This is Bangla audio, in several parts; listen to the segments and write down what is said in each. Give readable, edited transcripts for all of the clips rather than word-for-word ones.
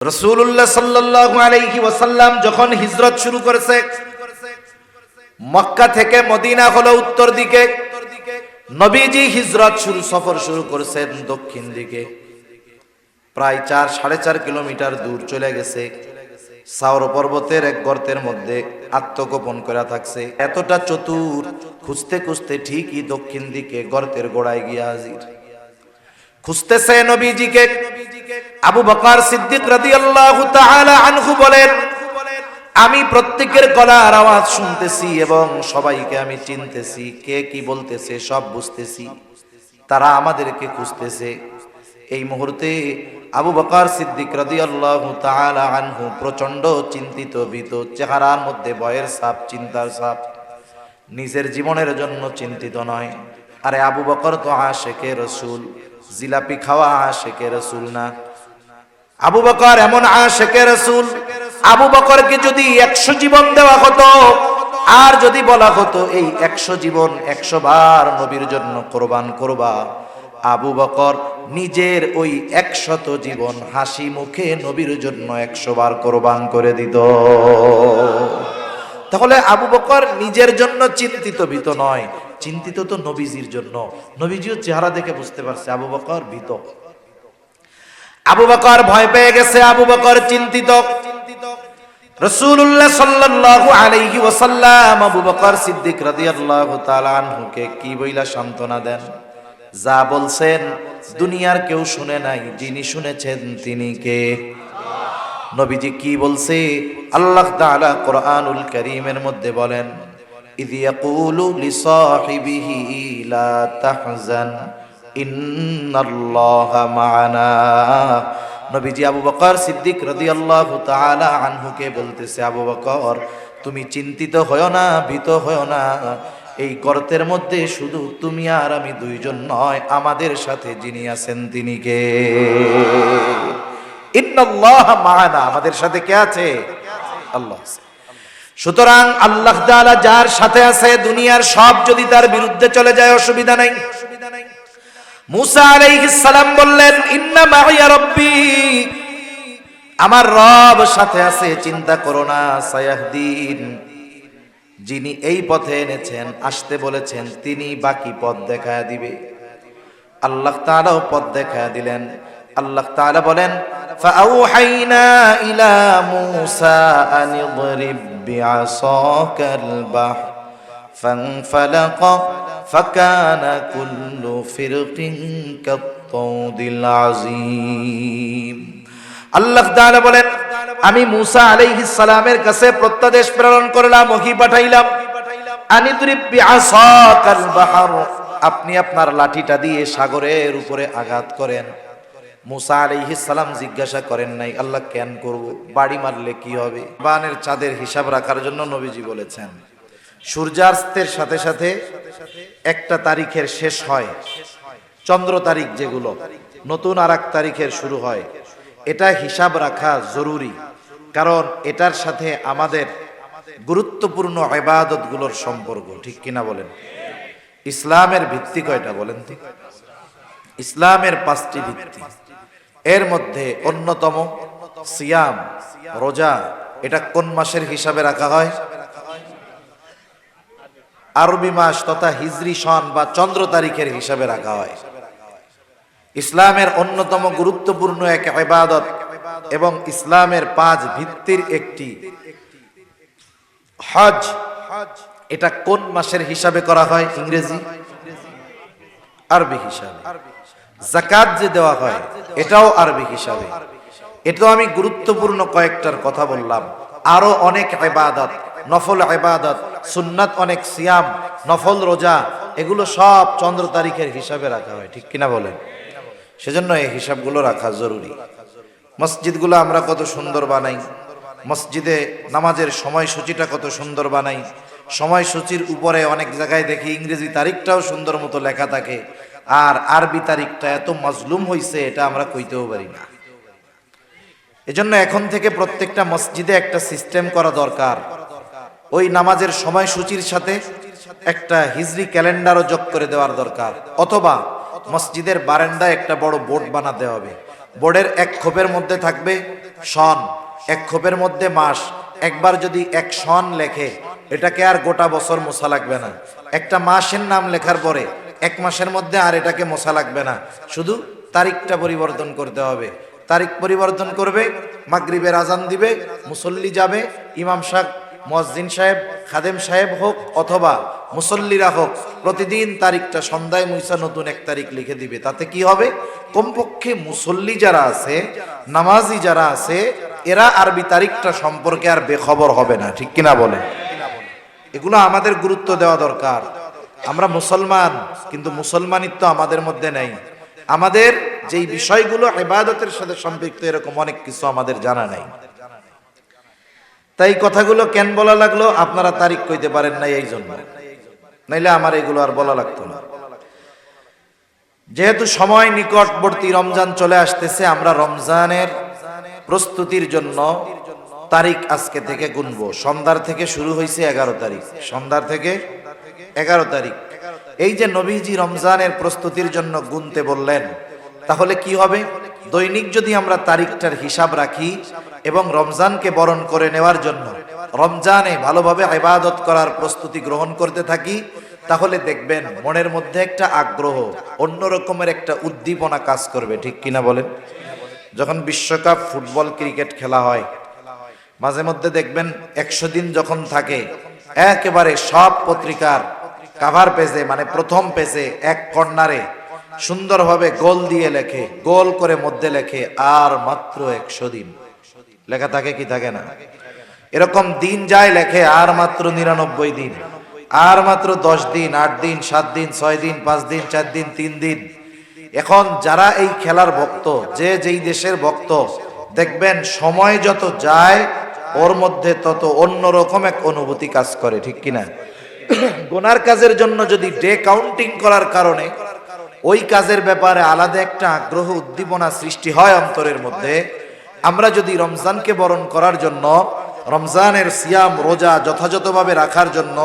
রাসূলুল্লাহ সাল্লাল্লাহু আলাইহি ওয়াসাল্লাম যখন হিজরত শুরু করেছে, মক্কা থেকে মদিনা হলো উত্তর দিকে, নবীজি হিজরত সফর শুরু করেছেন দক্ষিণ দিকে। প্রায় 4-4.5 কিলোমিটার দূর চলে গেছে। সাওর পর্বতের এক গর্তের মধ্যে আত্মগোপন করা থাকছে। এতটা চতুর, খুঁজতে খুঁজতে ঠিকই দক্ষিণ দিকে গর্তের গোড়ায় গিয়ে হাজির। খুঁজতেছে নবীজিকে। আবু বকর সিদ্দিক রাদিয়াল্লাহু তাআলা আনহু বলেন, আমি প্রত্যেকের গলার আওয়াজ শুনতেছি এবং সবাইকে আমি চিনতেছি, কে কি বলতেছে সব বুঝতেছি। তারা আমাদেরকে খুঁজতেছে। এই মুহূর্তে আবু বকর সিদ্দিক রাদিয়াল্লাহু তাআলা আনহু প্রচন্ড চিন্তিত, ভীত, চেহারার মধ্যে ভয়ের ছাপ, চিন্তার ছাপ। নিজের জীবনের জন্য চিন্তিত নয়। আরে আবু বকর তো আশিকে রাসূল, জিলাপি খাওয়া আশিকে রাসূল না। আবু বকর এমন আশিকে রাসূল, আবু বকরকে যদি 100 জীবন দেওয়া হতো, আর যদি বলা হতো এই 100 জীবন 100 বার নবীর জন্য কোরবান করবা, আবু বকর নিজের ওই 100 জীবন হাসি মুখে নবীর জন্য 100 বার কোরবান করে দিত। তাহলে আবু বকর নিজের জন্য চিন্তিত, ভীত নয়। চিন্তিত তো নবীজির জন্য। নবীজিও চেহারা দেখে বুঝতে পারছে আবু বকর ভীত। আবু বকর ভয় পেয়ে গেছে, আবু বকর চিন্তিত। রাসূলুল্লাহ সাল্লাল্লাহু আলাইহি ওয়াসাল্লাম আবু বকর সিদ্দিক রাদিয়াল্লাহু তাআলা আনহুকে কি বইলা সান্ত্বনা দেন? যা বলছেন দুনিয়ার কেউ শুনে নাই, যিনি শুনেছেন তিনি কে? নবীজি কি বলছে? আল্লাহ তাআলা কোরআনুল কারীমের মধ্যে বলেন, ইয ইয়াকুলু লিসাহিবিহি লা তাহজান ইন্নাল্লাহা মা'ানা। নবীজি আবু বকর সিদ্দিক রাদিয়াল্লাহু তাআলা আনহুকে বলতেছে, আবু বকর তুমি চিন্তিত হয়ো না, ভীত হয়ো না। এই গর্তের মধ্যে শুধু তুমি আর আমি দুইজন নয়, আমাদের সাথে যিনি আছেন তিনি কে? ইন্নাল্লাহা মা'ানা, আমাদের সাথে কে আছে? আল্লাহ আছে। সুতরাং আল্লাহ তাআলা যার সাথে আছে, দুনিয়ার সব যদি তার বিরুদ্ধে চলে যায় অসুবিধা নাই। মুসা আলাইহিস সালাম বললেন, ইন্না মাইয়া রাব্বি, আমার রব সাথে আছে, চিন্তা করো না। সায়াহদিন, যিনি এই পথে এনেছেন, আসতে বলেছেন, তিনি বাকি পথ দেখায় দিবে। আল্লাহ তাআলাও পথ দেখায় দিলেন। আল্লাহ তাআলা বলেন, ফাআউহাইনা ইলা মুসা আন ইদরিব বিআসাকাল বাহর ফানফালাকা ফাকানা কুল্লু ফিরকিন কাত-তাউদিল আযীম। আল্লাহ তাআলা বলেন, আমি মুসা আলাইহিস সালামের কাছে প্রত্যাদেশ প্রেরণ করলাম, ওহী পাঠাইলাম। আনিদরিব বিআসাকাল বাহর, আপনি আপনার লাঠিটা দিয়ে সাগরের উপরে আঘাত করেন। মুসা আলাইহিস সালাম জিজ্ঞাসা করেন নাই, আল্লাহ কেন করব, বাড়ি মারলে কি হবে? বানের চাঁদের হিসাব রাখার জন্য নবীজি বলেছেন, সূর্যাস্তের সাথে সাথে একটা তারিখের শেষ হয়, চন্দ্র তারিখ যেগুলো, নতুন আর এক তারিখের শুরু হয়। এটা হিসাব রাখা জরুরি, কারণ এটার সাথে আমাদের গুরুত্বপূর্ণ ইবাদতগুলোর সম্পর্ক। ঠিক কিনা বলেন? ইসলামের ভিত্তি কয়টা বলেন তো? ইসলামের 5টি ভিত্তি। এর মধ্যে অন্যতম সিয়াম, রোজা। এটা কোন মাসের হিসাবে রাখা হয়? আরবি মাস তথা হিজরি সন বা চন্দ্র তারিখের হিসাবে রাখা হয়। ইসলামের অন্যতম গুরুত্বপূর্ণ এক ইবাদত এবং ইসলামের 5 ভিত্তির একটি হজ। এটা কোন মাসের হিসাবে করা হয়? ইংরেজি, আরবি হিসাবে। যাকাত যে দেওয়া হয়, এটাও আরবি হিসাবে। এটা আমি গুরুত্বপূর্ণ কয়েকটার কথা বললাম। আরো অনেক ইবাদত, নফল ইবাদত, সুন্নাত অনেক, সিয়াম, নফল রোজা, এগুলো সব চন্দ্র তারিখের হিসাবে রাখা হয়। ঠিক কিনা বলেন? সেজন্য এই হিসাবগুলো রাখা জরুরি। মসজিদগুলো আমরা কত সুন্দর বানাই, মসজিদে নামাজের সময়সূচিটা কত সুন্দর বানাই। সময়সূচির উপরে অনেক জায়গায় দেখি ইংরেজি তারিখটাও সুন্দর মতো লেখা থাকে, আর আরবি তারিখটা এত মাজলুম হইছে, এটা আমরা কইতেও পারি না। এজন্য এখন থেকে প্রত্যেকটা মসজিদে একটা সিস্টেম করা দরকার। ওই নামাজের সময়সূচির সাথে একটা হিজরি ক্যালেন্ডারও যোগ করে দেওয়ার দরকার। অথবা মসজিদের বারান্দায় একটা বড় বোর্ড বানাতে হবে। বোর্ডের এক খোপের মধ্যে থাকবে সন, এক খোপের মধ্যে মাস। একবার যদি এক সন লেখে, এটাকে আর গোটা বছর মোছা লাগবে না। একটা মাসের নাম লেখার পরে এক মাসের মধ্যে আর এটাকে মোছা লাগবে না, শুধু তারিখটা পরিবর্তন করতে হবে। তারিখ পরিবর্তন করবে, মাগরিবের আজান দিবে, মুসল্লি যাবে, ইমাম সাহেব, মুয়াজ্জিন সাহেব, খাদেম সাহেব হোক অথবা মুসল্লিরা হোক, প্রতিদিন তারিখটা সন্ধ্যায় মুইসা নতুন এক তারিখ লিখে দিবে। তাতে কি হবে? কমপক্ষে মুসল্লি যারা আছে, নামাজি যারা আছে, এরা আরবি তারিখটা সম্পর্কে আর বেখবর হবে না। ঠিক কিনা বলে? এগুলো আমাদের গুরুত্ব দেওয়া দরকার। আমরা মুসলমান, কিন্তু মুসলমানিত্ব আমাদের মধ্যে নেই। আমাদের যেই বিষয়গুলো ইবাদতের সাথে সম্পৃক্ত, এরকম অনেক কিছু আমাদের জানা নাই। তাই কথাগুলো কেন বলা লাগলো? আপনারা তারিখ কইতে পারেন না এই জন্য, নাইলে আমার এগুলো আর বলা লাগতো না। যেহেতু সময় নিকটবর্তী, রমজান চলে আসতেছে, আমরা রমজানের প্রস্তুতির জন্য তারিখ আজকে থেকে গুনবো। সন্ধ্যার থেকে শুরু হয়েছে 11 তারিখ, সন্ধ্যার থেকে 11 তারিখ। এই যে নবীজি রমজানের প্রস্তুতির জন্য গুনতে বললেন, তাহলে কি হবে? দৈনিক যদি আমরা তারিখটার হিসাব রাখি এবং রমজানকে বরণ করে নেওয়ার জন্য রমজানে ভালোভাবে ইবাদত করার প্রস্তুতি গ্রহণ করতে থাকি, তাহলে দেখবেন মনের মধ্যে একটা আগ্রহ, অন্য রকমের একটা উদ্দীপনা কাজ করবে। ঠিক কিনা বলেন? যখন বিশ্বকাপ ফুটবল ক্রিকেট খেলা হয়, মাঝে মধ্যে দেখবেন 100 দিন যখন থাকে, একেবারে সব পত্রিকার কাভার পেজে, মানে প্রথম পেজে এক কর্নারে সুন্দরভাবে গোল দিয়ে লেখে, গোল করে মধ্যে লেখে আর মাত্র 100 দিন। লেখা থাকে কি থাকে না? এরকম দিন যায় লেখে আর মাত্র 99 দিন, আর মাত্র 10 দিন, 8 দিন, 7 দিন, 6 দিন, 5 দিন, 4 দিন, 3 দিন। এখন যারা এই খেলার ভক্ত, যে যেই দেশের ভক্ত, দেখবেন সময় যত যায় ওর মধ্যে তত অন্যরকম এক অনুভূতি কাজ করে। ঠিক কিনা? গোনার কাজের জন্য যদি ডে কাউন্টিং করার কারণে ওই কাজের ব্যাপারে আলাদা একটা আগ্রহ, উদ্দীপনা সৃষ্টি হয় অন্তরের মধ্যে, আমরা যদি রমজানকে বরণ করার জন্য, রমজানের সিয়াম রোজা যথাযথভাবে রাখার জন্য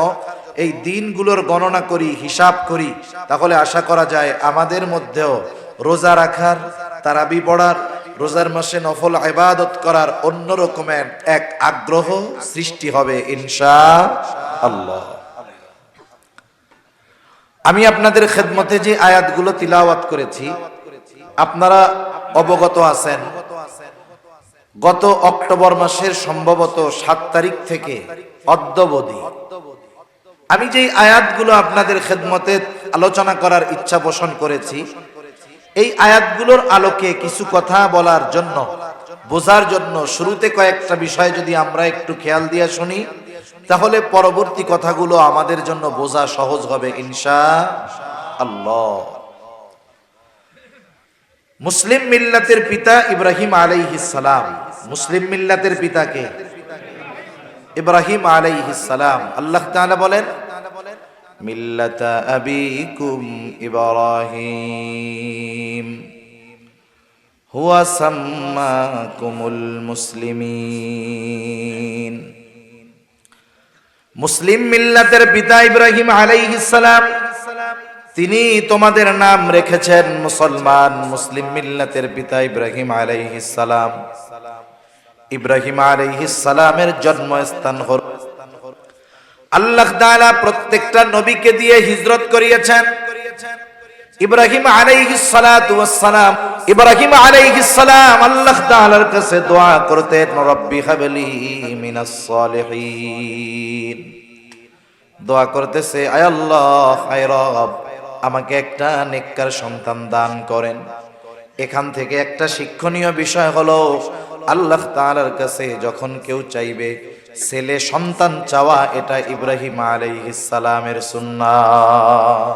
এই দিনগুলোর গণনা করি, হিসাব করি, তাহলে আশা করা যায় আমাদের মধ্যেও রোজা রাখার, তারাবি পড়ার, রোজার মাসে নফল ইবাদত করার অন্য রকমের এক আগ্রহ সৃষ্টি হবে ইনশাআল্লাহ। আমি আপনাদের খেদমতে যে আয়াতগুলো তিলাওয়াত করেছি, আপনারা অবগত আছেন, গত অক্টোবর মাসের সম্ভবত 7 তারিখ থেকে অদ্যাবধি আমি যেই আয়াতগুলো আপনাদের খেদমতে আলোচনা করার ইচ্ছা পোষণ করেছি, এই আয়াতগুলোর আলোকে কিছু কথা বলার জন্য, বোঝার জন্য শুরুতে কয়েকটা বিষয় যদি আমরা একটু খেয়াল দিয়ে শুনি, তাহলে পরবর্তী কথাগুলো আমাদের জন্য বোঝা সহজ হবে ইনশাআল্লাহ। মুসলিম মিল্লাতের পিতা ইব্রাহিম আলাইহিস সালাম। মুসলিম মিল্লাতের পিতাকে ইব্রাহিম আলাইহিস সালাম। আল্লাহ তাআলা বলেন, মিল্লাতা আবিকুম ইব্রাহিম হুয়া সাম্মাকুমুল মুসলিমিন। মুসলিম মিল্লাতের পিতা ইব্রাহিম আলাইহিস সালাম, তিনি তোমাদের নাম রেখেছেন মুসলমান। মুসলিম মিল্লাতের পিতা ইব্রাহিম আলাইহিস সালাম। ইব্রাহিম আলাইহিস সালামের জন্মস্থান হল, আল্লাহ তাআলা প্রত্যেকটা নবীকে দিয়ে হিজরত করিয়েছেন। ইব্রাহিম আলাইহিস সালাতু ওয়াস সালাম, ইব্রাহিম আলাইহিস সালাম আল্লাহ তাআলার কাছে দোয়া করতেন, রব্বি হাবলি মিনাস সালিহিন। দোয়া করতেছে, আয় আল্লাহ, আয় রব, আমাকে একটা নেককার সন্তান দান করেন। এখান থেকে একটা শিক্ষণীয় বিষয় হলো, আল্লাহ তাআলার কাছে যখন কেউ চাইবে ছেলে সন্তান চাওয়া, এটা ইব্রাহিম আলাইহিস সালামের সুন্নাহ।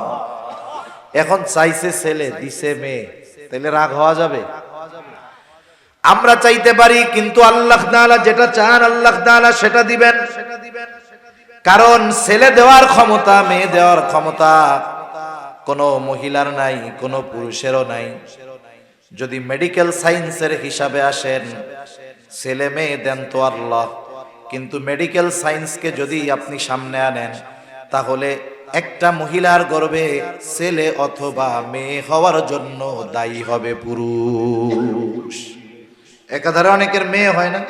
এখন চাইছে ছেলে, দিছে মেয়ে, তাহলে রাগ হওয়া যাবে? আমরা চাইতে পারি, কিন্তু আল্লাহ তাআলা যেটা চান আল্লাহ তাআলা সেটা দিবেন। কারণ ছেলে দেওয়ার ক্ষমতা, মেয়ে দেওয়ার ক্ষমতা কোনো মহিলার নাই, কোনো পুরুষেরও নাই। যদি মেডিকেল সায়েন্সের হিসাবে আসেন, ছেলে মেয়ে দেন তো আল্লাহ, কিন্তু মেডিকেল সায়েন্সকে যদি আপনি সামনে আনেন, তাহলে একটা মহিলার গর্ভে ছেলে অথবা মেয়ে হওয়ার জন্য দায়ী হবে পুরুষ। একাধারে অনেকের মেয়ে হয় না,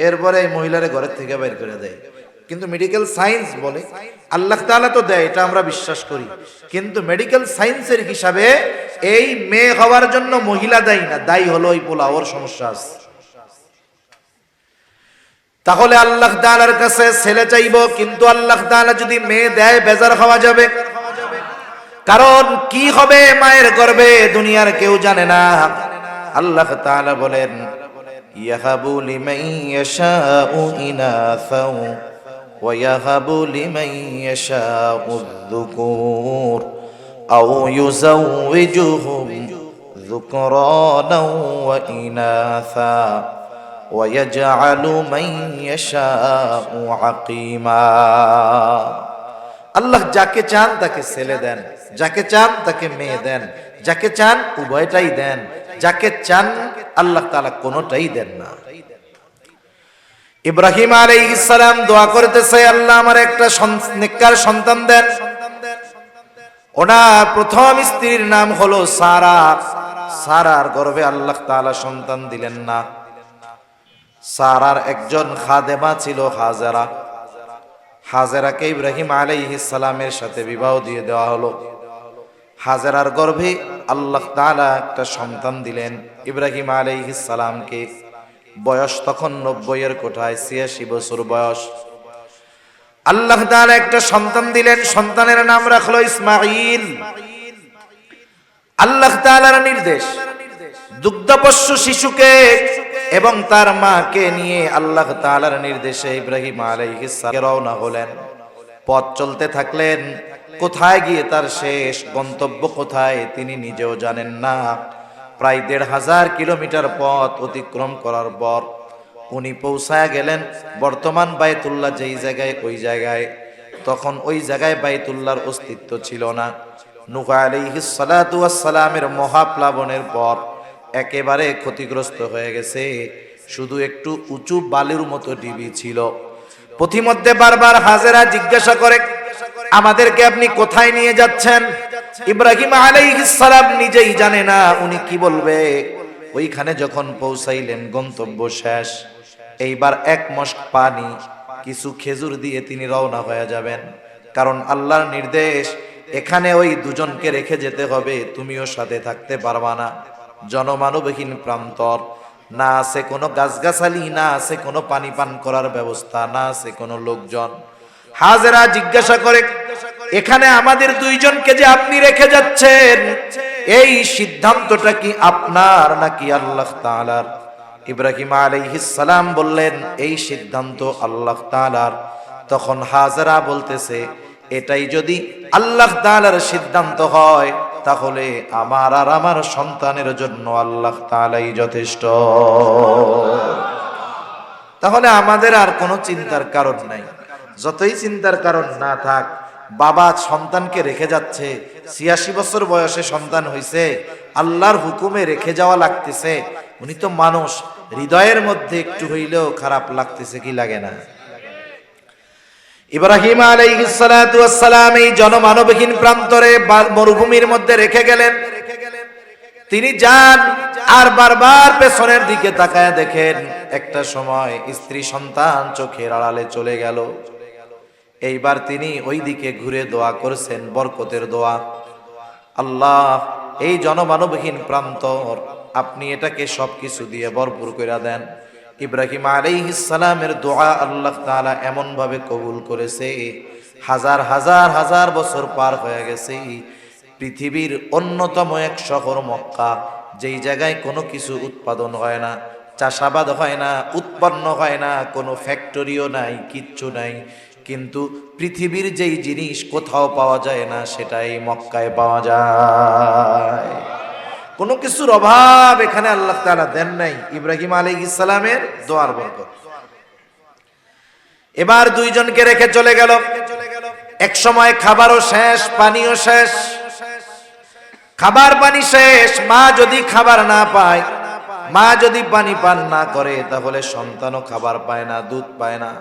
এরপরে এই মহিলারে ঘরের থেকে বের করে দেয়। কিন্তু মেডিকেল সায়েন্স বলে আল্লাহ তাআলা তো দেয়, এটা আমরা বিশ্বাস করি, কিন্তু মেডিকেল সায়েন্সের হিসাবে এই মেয়ে হওয়ার জন্য মহিলা দায়ী না, দায়ী হলো ওই পোলা, ওর সমস্যা আছে। তাহলে আল্লাহ তাআলার কাছে ছেলে চাইবো, কিন্তু আল্লাহ তাআলা যদি মেয়ে দেয় বেজার হওয়া যাবে। কারণ কি হবে মায়ের গর্ভে দুনিয়ার কেউ জানে না। আল্লাহ তাআলা বলেন ইয়াহাবু লিমান ইয়াশাউ ইনাসাও ওয়া ইয়াহাবু লিমান ইয়াশাউ যুকুর আও ইউযাওয়িজুহুম যুকরানাও ওয়া ইনাসা ওয়া ইয়াজআলু মান ইয়াশাউ আকীমা। আল্লাহ যাকে চান তাকে ছেলে দেন, যাকে চান তাকে মেয়ে দেন, যাকে চান উভয়টাই দেন, যাকে চান আল্লাহ তাআলা কোনোটাই দেন না। ইব্রাহিম আলাইহিস সালাম দোয়া করতেছে, আল্লাহ আমার একটা নেককার সন্তান দেন। ওনার প্রথম স্ত্রীর নাম হলো সারা। সারার গর্ভে আল্লাহ তাআলা সন্তান দিলেন না। সারার একজন খাদেমা ছিল হাজেরা। হাজেরাকে ইব্রাহিম আলাইহিস সালামের সাথে বিবাহ দিয়ে দেওয়া হলো। হাজেরার গর্ভে আল্লাহ তাআলা একটা সন্তান দিলেন ইব্রাহিম আলাইহিস সালামকে। বয়স তখন 90-এর কোঠায়, 86 বছর বয়স। আল্লাহ তাআলা একটা সন্তান দিলেন, সন্তানের নাম রাখলো ইসমাঈল। আল্লাহ তাআলার নির্দেশ, দুগ্ধপোষ্য শিশুকে এবং তার মাকে নিয়ে আল্লাহ তাআলার নির্দেশে ইব্রাহিম আলাইহিস সালাম রওনা হলেন। পথ চলতে থাকলেন, কোথায় গিয়ে তার শেষ গন্তব্য কোথায় তিনি নিজেও জানেন না। প্রায় ১৫০০ কিলোমিটার পথ অতিক্রম করার পর উনি পৌঁছায় গেলেন বর্তমান বাইতুল্লাহ যেই জায়গায়, ওই জায়গায়। তখন ওই জায়গায় বাইতুল্লাহর অস্তিত্ব ছিল না। নূহ আলাইহিস সালাতু ওয়াস সালামের মহাপ্লাবনের পর একেবারে ক্ষতিগ্রস্ত হয়ে গেছে, শুধু একটু উঁচু বালির মতো ডিবি ছিল। পথিমধ্যে বারবার হাজেরা জিজ্ঞাসা করে, আমাদেরকে আপনি কোথায় নিয়ে যাচ্ছেন? ইব্রাহিম আলাইহিস সালাম নিজেই জানে না উনি কি বলবে। ওইখানে যখন পৌঁছাইলেন, গন্তব্য শেষ, এইবার এক মশক পানি, কিছু খেজুর দিয়ে তিনি রওনা হয়ে যাবেন। কারণ আল্লাহর নির্দেশ, এখানে ওই দুজনকে রেখে যেতে হবে, তুমিও সাথে থাকতে পারবা না। জনমানবহীন প্রান্তর, না আছে কোনো গাছগাছালি, না আছে কোনো পানি পান করার ব্যবস্থা, না আছে কোনো লোকজন। হাজেরা জিজ্ঞাসা করে, এখানে আমাদের দুইজনকে যে আপনি রেখে যাচ্ছেন, এই সিদ্ধান্তটা কি আপনার নাকি আল্লাহ তাআলার? ইব্রাহিম আলাইহিস সালাম বললেন, এই সিদ্ধান্ত আল্লাহ তাআলার। তখন হাজেরা বলতেছে, এটাই যদি আল্লাহ তাআলার সিদ্ধান্ত হয়, তাহলে আমার আর আমার সন্তানের জন্য আল্লাহ তাআলাই যথেষ্ট। তাহলে আমাদের আর কোনো চিন্তার কারণ নাই। যতই চিন্তার কারণ না থাক, বাবা সন্তানকে রেখে যাচ্ছে, ৮৬ বছর বয়সে সন্তান হইছে, আল্লাহর হুকুমে রেখে যাওয়া লাগতেছে। উনি তো মানুষ, হৃদয়ের মধ্যে একটু হইলেও খারাপ লাগতেছে কি লাগে না? ইব্রাহিম আলাইহিস সালাতু ওয়াস সালাম এই জনমানবহীন প্রান্তরে মরুভূমির মধ্যে রেখে গেলেন। তিনি যান আর বারবার পেছনের দিকে তাকায় দেখেন, একটা সময় স্ত্রী সন্তান চোখের আড়ালে চলে গেল। এইবার তিনি ওই দিকে ঘুরে দোয়া করছেন, বরকতের দোয়া। আল্লাহ, এই জনমানবহীন প্রান্তর আপনি এটাকে সবকিছু দিয়ে ভরপুর করে দেন। ইব্রাহিম আলাইহিস সালামের দোয়া আল্লাহ তাআলা এমন ভাবে কবুল করেছে, হাজার হাজার হাজার বছর পার হয়ে গেছে। পৃথিবীর অন্যতম এক শহর মক্কা, যেই জায়গায় কোনো কিছু উৎপাদন হয় না, চাষাবাদ হয় না, উৎপন্ন হয় না, কোনো ফ্যাক্টরিও নাই, কিচ্ছু নাই, কিন্তু পৃথিবীর যেই জিনিস কোথাও পাওয়া যায় না, সেটাই মক্কায় পাওয়া যায়। কোনো কিছুর অভাব এখানে আল্লাহ তাআলা দেন নাই, ইব্রাহিম আলাইহিস সালামের দোয়ার বরকত। এবার দুইজনকে রেখে চলে গেল। এক সময় খাবারও শেষ, পানিও শেষ। খাবার পানি শেষ, মা যদি খাবার না পায়, মা যদি পানি পান না করে, তাহলে সন্তানও খাবার পায় না, দুধ পায় না।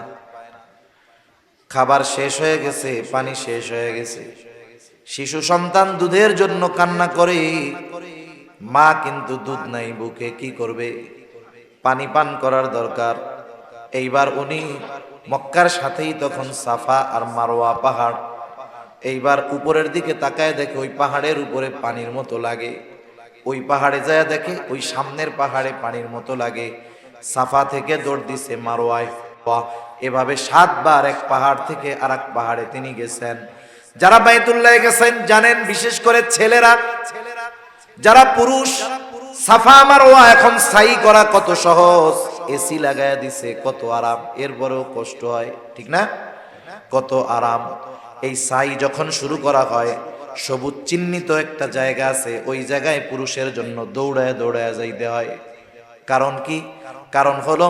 খাবার শেষ হয়ে গেছে, পানি শেষ হয়ে গেছে। শিশু সন্তান দুধের জন্য কান্না করে, মা কিন্তু দুধ নাই বুকে, কি করবে? পানি পান করার দরকার। এইবার উনি মক্কার সাথেই তখন সাফা আর মারওয়া পাহাড়, এইবার উপরের দিকে তাকায় দেখে ওই পাহাড়ের উপরে পানির মতো লাগে, ওই পাহাড়ে যায় দেখে ওই সামনের পাহাড়ে পানির মতো লাগে। সাফা থেকে দৌড় দিছে মারওয়ায়। এভাবে 7 বার এক পাহাড় থেকে আর এক পাহাড়ে তিনি গেছেন। যারা বাইতুল্লাহ গেছেন জানেন, বিশেষ করে ছেলেরা, যারা পুরুষ, সাফা মারওয়া এখন সাই করা কত সহজ, এসি লাগায় দিছে, কত আরাম, এরপরেও কষ্ট হয়, ঠিক না? কত আরাম। এই সাই যখন শুরু করা হয়, সবুজ চিহ্নিত একটা জায়গা আছে, ওই জায়গায় পুরুষের জন্য দৌড়ায় দৌড়ায় যাইতে হয়। কারণ কি? কারণ হলো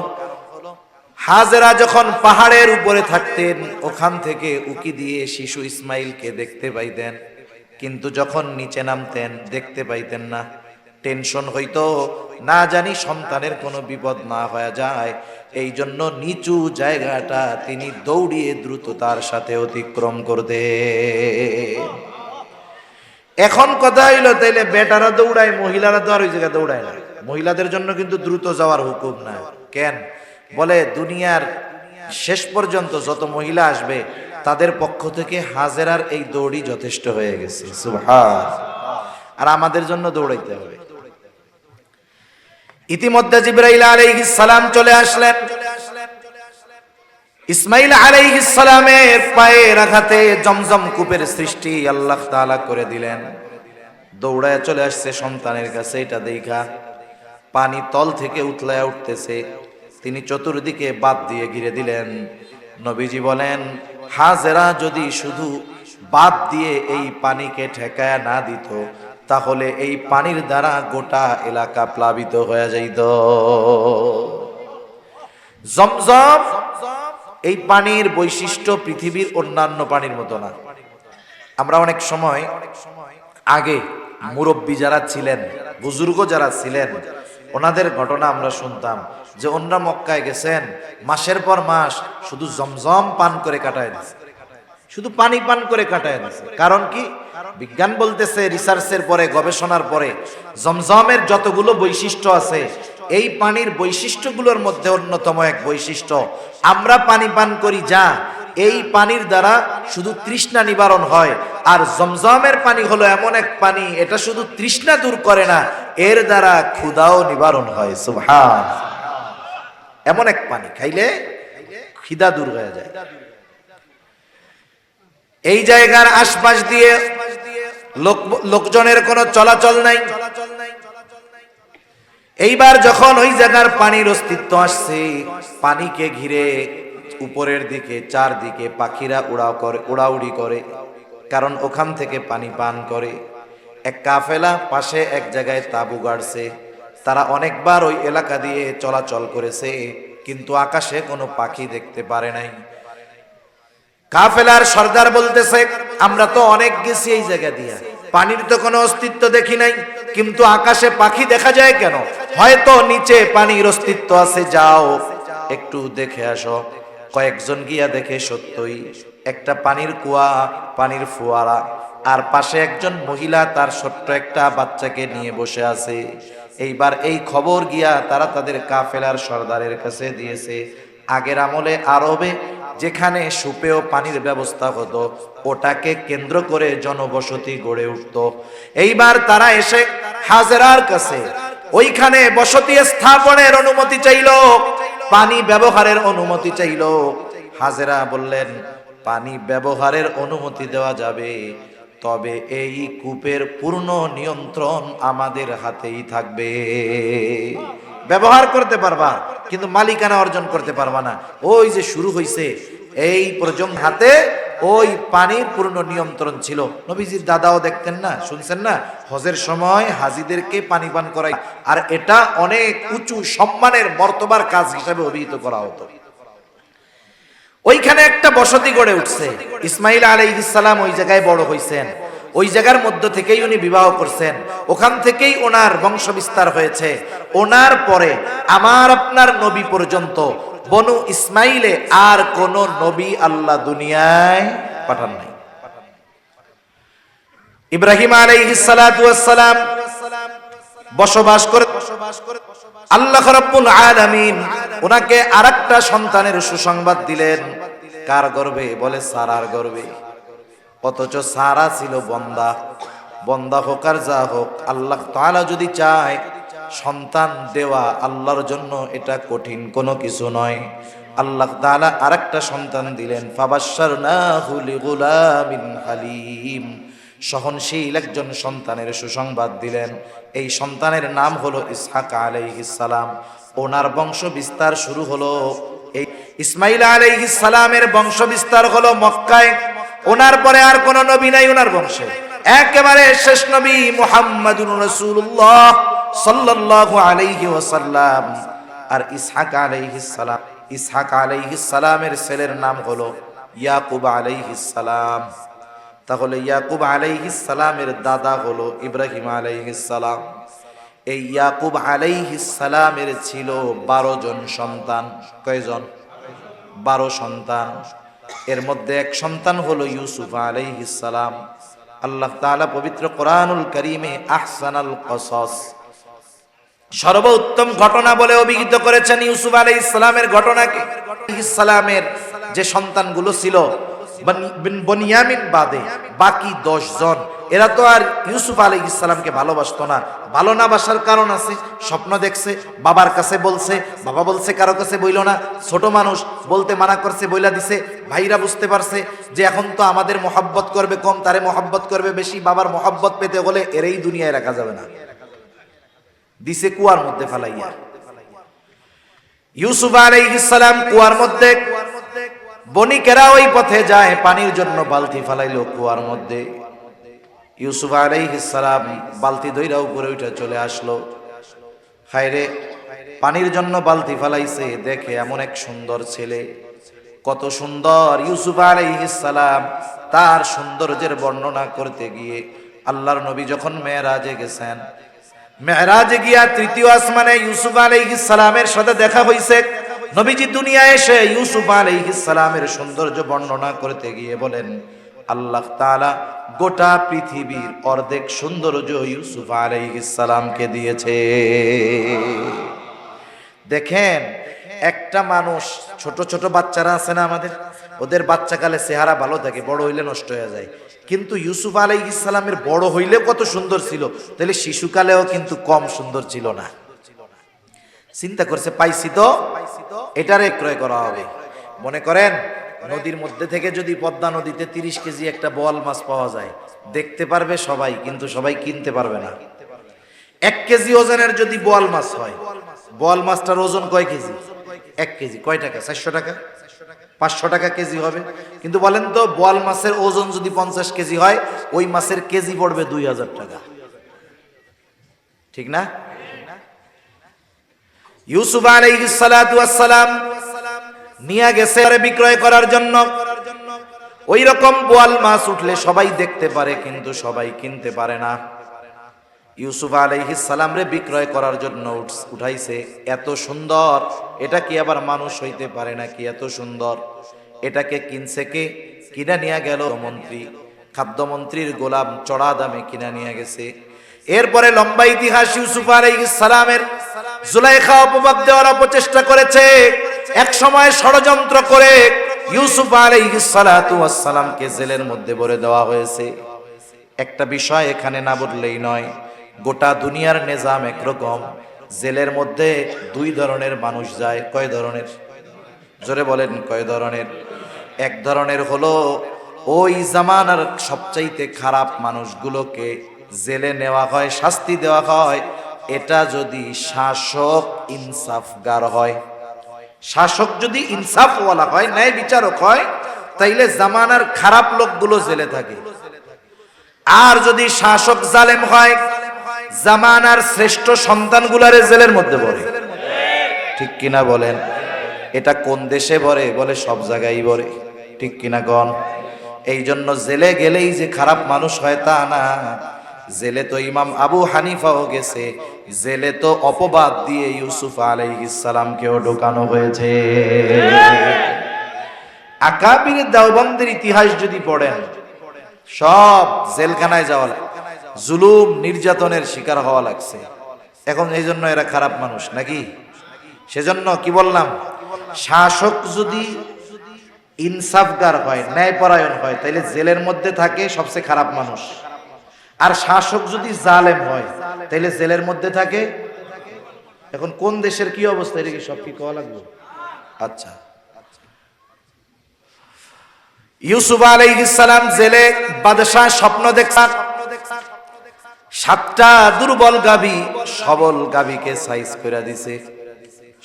হাজেরা যখন পাহাড়ের উপরে থাকতেন, ওখান থেকে উকি দিয়ে শিশু ইসমাইলকে দেখতে পাইতেন, কিন্তু যখন নিচে নামতেন দেখতে পাইতেন না। টেনশন হইতো, না জানি সন্তানের কোনো বিপদ না হয়ে যায়, এই জন্য নিচু জায়গাটা তিনি দৌড়িয়ে দ্রুততার সাথে অতিক্রম করতে। এখন কথা হইল, তাইলে বেটারা দৌড়ায়, মহিলারা তো আর ওই জায়গায় দৌড়ায় না। মহিলাদের জন্য কিন্তু দ্রুত যাওয়ার হুকুম না। কেন? বলে দুনিয়ার শেষ পর্যন্ত যত মহিলা আসবে তাদের পক্ষ থেকে হাজেরার এই দৌড়ই যথেষ্ট হয়ে গেছে। সুবহান। আর আমাদের জন্য দৌড়াইতে হবে। ইতিমধ্যে জিবরাইল আলাইহিস সালাম চলে আসলেন। ইসমাইল আলাইহিস সালামের পায়ের আঘাতে জমজম কূপের সৃষ্টি আল্লাহ তাআলা করে দিলেন। দৌড়ায় চলে আসছে সন্তানের কাছে, এটা দেখা পানি তল থেকে উতলায় উঠতেছে। তিনি চতুর্দিকে বাঁধ দিয়ে ঘিরে দিলেন। নবীজি বলেন, হাজেরা যদি শুধু বাঁধ দিয়ে এই পানিকে ঠেকায় না দিত, তাহলে এই পানির দ্বারা গোটা এলাকা প্লাবিত হয়ে যাইত। জমজম এই পানির বৈশিষ্ট্য পৃথিবীর অন্যান্য পানির মতো না। আমরা অনেক সময় আগে মুরব্বী যারা ছিলেন, বুজুর্গ যারা ছিলেন, ওনাদের ঘটনা আমরা শুনতাম যে ওনারা মক্কায় গেছেন, মাসের পর মাস শুধু জমজম পান করে কাটায় দিচ্ছে, শুধু পানি পান করে কাটায় দিচ্ছে। কারণ কি? বিজ্ঞান বলতেছে, রিসার্চের পরে, গবেষণার পরে, জমজমের যতগুলো বৈশিষ্ট্য আছে, এই পানির বৈশিষ্ট্যগুলোর মধ্যে অন্যতম এক বৈশিষ্ট্য, আমরা পানি পান করি যা, এই পানির দ্বারা শুধু তৃষ্ণা নিবারণ হয়। আর জমজমের পানি হলো এমন এক পানি, এটা শুধু তৃষ্ণা দূর করে না, এর দ্বারা ক্ষুধাও নিবারণ হয়। সুবহান। এমন এক পানি খাইলে খিদা দূর হয়ে যায়। এই জায়গার আশপাশ দিয়ে লোকজনের কোনো চলাচল নাই। এইবার যখন ওই জায়গার পানির অস্তিত্ব আসছে, পানিকে ঘিরে উপরের দিকে চারদিকে পাখিরা উড়াউড়ি করে, কারণ ওখান থেকে পানি পান করে। এক কাফেলা পাশে এক জায়গায় তাঁবু গাড়ছে, তারা অনেকবার ওই এলাকা দিয়ে চলাচল করেছে, কিন্তু আকাশে কোনো পাখি দেখতে পারে নাই। কাফেলার সর্দার বলতেছে, আমরা তো অনেক গেছি এই জায়গা দিয়া, পানির তো কোনো অস্তিত্ব দেখি নাই, কিন্তু আকাশে পাখি দেখা যায় কেন? হয়তো নিচে পানির অস্তিত্ব আছে, যাও একটু দেখে আসো। কয়েকজন গিয়া দেখে সত্যই একটা পানির কুয়া, পানির ফোয়ারা, আর পাশে একজন মহিলা তার ছোট্ট একটা বাচ্চাকে নিয়ে বসে আছে। এইবার এই খবর গিয়া তারা তাদের কাফেলার সর্দারের কাছে দিয়েছে। আগের আমলে আরবে যেখানে সুপেয় পানির ব্যবস্থা হতো, ওটাকে কেন্দ্র করে জনবসতি গড়ে উঠত। এইবার তারা এসে হাজেরার কাছে ওইখানে বসতি স্থাপনের অনুমতি চাইল, পানি ব্যবহারের অনুমতি চাইল। হাজেরা বললেন, পানি ব্যবহারের অনুমতি দেওয়া যাবে, তবে এই কূপের পূর্ণ নিয়ন্ত্রণ আমাদের হাতেই থাকবে। ব্যবহার করতে পারবা, কিন্তু মালিকানা অর্জন করতে পারবা না। ওই যে শুরু হইছে, এই পর্যন্ত হাতে ওই পানির পূর্ণ নিয়ন্ত্রণ ছিল। নবীজির দাদাও দেখতেন না, শুনছেন না, হজের সময় হাজিদেরকে পানি পান করাই, আর এটা অনেক উঁচু সম্মানের মর্তবার কাজ হিসাবে অভিহিত করা হতো। ওইখানে একটা বসতি গড়ে উঠছে। ইসমাইল আলাইহিস সালাম ওই জায়গায় বড় হইছেন, ওই জায়গার মধ্য থেকেই উনি বিবাহ করছেন, ওখান থেকেই ওনার বংশ বিস্তার হয়েছে। ওনার পরে আমার আপনার নবী পর্যন্ত বনু ইসমাইলে আর কোন নবী আল্লাহ দুনিয়ায় পাঠান নাই। ইব্রাহিম আলাইহিস সালাতু ওয়াস সালাম বসবাস করে আল্লাহ রাব্বুল আলামিন ওনাকে আরেকটা সন্তানের সুসংবাদ দিলেন। কার গর্ভে? বলে সারার গর্ভে। অথচ সারা ছিল বন্দা। বন্দা হোক আর যা হোক, আল্লাহ তাআলা যদি চায় সন্তান দেওয়া আল্লাহর জন্য এটা কঠিন কোনো কিছু নয়। আল্লাহ তাআলা আরেকটা সন্তান দিলেন। ফাবাশশারনাহু লিগুলামিন হালিম, সহনশীল একজন সন্তানের সুসংবাদ দিলেন। এই সন্তানের নাম হলো ইসহাক আলাইহিস সালাম। ওনার বংশ বিস্তার শুরু হলো। এই ইসমাইল আলাইহিস সালামের বংশ বিস্তার হলো মক্কায়। ওনার পরে আর কোন নবী নাই ওনার বংশে, একেবারে শেষ নবী মুহাম্মাদুর রাসূলুল্লাহ সাল্লাল্লাহু আলাইহি ওয়াসাল্লাম। আর ইসহাক আলাইহিস সালামের ছেলের নাম হলো ইয়াকুব আলাইহিস সালাম। তাহলে ইয়াকুব আলাইহিস সালামের দাদা হলো ইব্রাহিম আলাইহিস সালাম। এই ইয়াকুব আলাইহিস সালামের ছিল 12 জন সন্তান। কয়জন? 12 সন্তান। এর মধ্যে এক সন্তান হলো ইউসুফ আলাইহিস সালাম। আল্লাহ তাআলা পবিত্র কোরআনুল কারীমে আহসানাল কসস, সর্বোত্তম ঘটনা বলে অভিহিত করেছেন ইউসুফ আলাইহিস সালামের ঘটনাকে। আলাইহিস সালামের যে সন্তানগুলো ছিল বনিয়ামিন বাদে বাকি 10 জন, এরা তো আর ইউসুফ আলাইহিস সালামকে ভালোবাসতো না। ভালো না বাসার কারণ আছে। স্বপ্ন দেখছে, বাবার কাছে বলছে, বাবা বলছে কারো কাছে বইল না। ছোট মানুষ বলতে মানা করছে, বইলা দিছে। ভাইরা বুঝতে পারছে যে এখন তো আমাদের মহব্বত করবে কম, তারে মহব্বত করবে বেশি। বাবার মহব্বত পেতে হলে এরই দুনিয়ায় রাখা যাবে না, দিছে কুয়ার মধ্যে ফালাইয়া। ইউসুফ আলাইহিস সালাম কুয়ার মধ্যে, বণিকেরা ওই পথে যায়, পানির জন্য বালতি ফালাইলো কুয়ার মধ্যে। ইউসুফ আলাইহিস সালাম বালতি ধইরা উপরে উঠে চলে আসলো। হায়রে, পানির জন্য বালতি ফালাইছে, দেখে এমন এক সুন্দর ছেলে। কত সুন্দর! ইউসুফ আলাইহিস সালাম তার সৌন্দর্যের বর্ণনা করতে গিয়ে আল্লাহর নবী যখন মেরাজে গেছেন, মেরাজে গিয়া তৃতীয় আসমানে ইউসুফ আলাইহিস সালামের সাথে দেখা হইছে। নবীজি দুনিয়ায় এসে ইউসুফ আলাইহিস সালামের সৌন্দর্য বর্ণনা করতে গিয়ে বলেন, আল্লাহ তাআলা গোটা পৃথিবীর অর্ধেক সৌন্দর্য ইউসুফ আলাইহিস সালামকে দিয়েছে। দেখেন, একটা মানুষ, ছোট ছোট বাচ্চারা আছে না আমাদের, ওদের বাচ্চাকালে চেহারা ভালো থাকে, বড় হইলে নষ্ট হয়ে যায়। কিন্তু ইউসুফ আলাইহিস সালামের বড় হইলে কত সুন্দর ছিল, তাহলে শিশুকালেও কিন্তু কম সুন্দর ছিল না। চিন্তা করছে, পাইছি তো এটারে ক্রয় করা হবে। মনে করেন নদীর মধ্যে থেকে যদি পদ্মা নদীতে 30 কেজি একটা বোয়াল মাছ পাওয়া যায়, দেখতে পারবে সবাই, কিন্তু সবাই কিনতে পারবে না। 1 কেজি ওজনের যদি বোয়াল মাছ হয়, বোয়াল মাছটার ওজন কয় কেজি? 1 কেজি। কয় টাকা? 400 টাকা, 500 টাকা কেজি হবে। কিন্তু বলেন তো, বোয়াল মাছের ওজন যদি 50 কেজি হয়, ওই মাছের কেজি পড়বে 2000 টাকা। ঠিক না? ইউসুফ আলাইহিস সালাতু ওয়াস সালাম নিয়ে গেছে বিক্রয় করার জন্য। ওই রকম বোয়াল মাছ উঠলে সবাই দেখতে পারে, কিন্তু সবাই কিনতে পারে না। ইউসুফ আলাইহিস সালাম রে বিক্রয় করার জন্য উঠাইছে। এত সুন্দর, এটা কি আবার মানুষ হইতে পারে নাকি? এত সুন্দর। এটাকে কিনছে কে? কিনা নিয়ে গেল মন্ত্রী, খাদ্যমন্ত্রীর গোলাম চড়া দামে কিনা নিয়ে গেছে। এরপরে লম্বা ইতিহাস। ইউসুফ আলাইহিস সালামের জুলাইখা অপবাদ দেওয়ার অপচেষ্টা করেছে। এক সময় ষড়যন্ত্র করে ইউসুফ আলাইহিস সালাতু ওয়াস সালামকে জেলের মধ্যে ভরে দেওয়া হয়েছে। একটা বিষয় এখানে না বললেই নয়, গোটা দুনিয়ার নিজাম একরকম। জেলের মধ্যে 2 ধরনের মানুষ যায়। কয় ধরনের? জোরে বলেন, কয় ধরনের? এক ধরনের হলো ওই জামানার সবচাইতে খারাপ মানুষগুলোকে জেলে নেওয়া হয়, শাস্তি দেওয়া হয়। এটা যদি শাসক ইনসাফগার হয়, শাসক যদি ইনসাফওয়ালা হয়, ন্যায় বিচারক হয়, তাইলে জামানার খারাপ লোকগুলো জেলে থাকে। আর যদি শাসক জালেম হয়, জামানার শ্রেষ্ঠ সন্তানগুলারে জেলের মধ্যে ভরে। ঠিক কিনা বলেন? এটা কোন দেশে ভরে? বলে সব জায়গায় ভরে। ঠিক কিনা গণ? এই জন্য জেলে গেলেই যে খারাপ মানুষ হয় তা না। জেলে তো ইমাম আবু হানিফাও গেছে, জেলে তো অপবাদ দিয়ে ইউসুফ আলাইহিস সালামকেও ঢোকানো হয়েছে। আকাবির দেওবন্দের ইতিহাস যদি পড়েন, সব জেলখানায় যাওয়া, জুলুম নির্যাতনের শিকার হওয়া লাগছে। এখন এই জন্য এরা খারাপ মানুষ নাকি? সেজন্য কি বললাম, শাসক যদি ইনসাফগার হয়, ন্যায়পরায়ণ হয়, তাইলে জেলের মধ্যে থাকে সবচেয়ে খারাপ মানুষ। আর শাসক যদি জালেম হয়, তাইলে জেলের মধ্যে থাকে। এখন কোন দেশের কি অবস্থা, এটা কি সব কি কওয়া লাগবে? আচ্ছা, ইউসুফ আলাইহিস সালাম জেলে, বাদশাহ স্বপ্ন দেখছেন 7টা দুর্বল গাভী সবল গাভীকে সাইজ করে দিছে।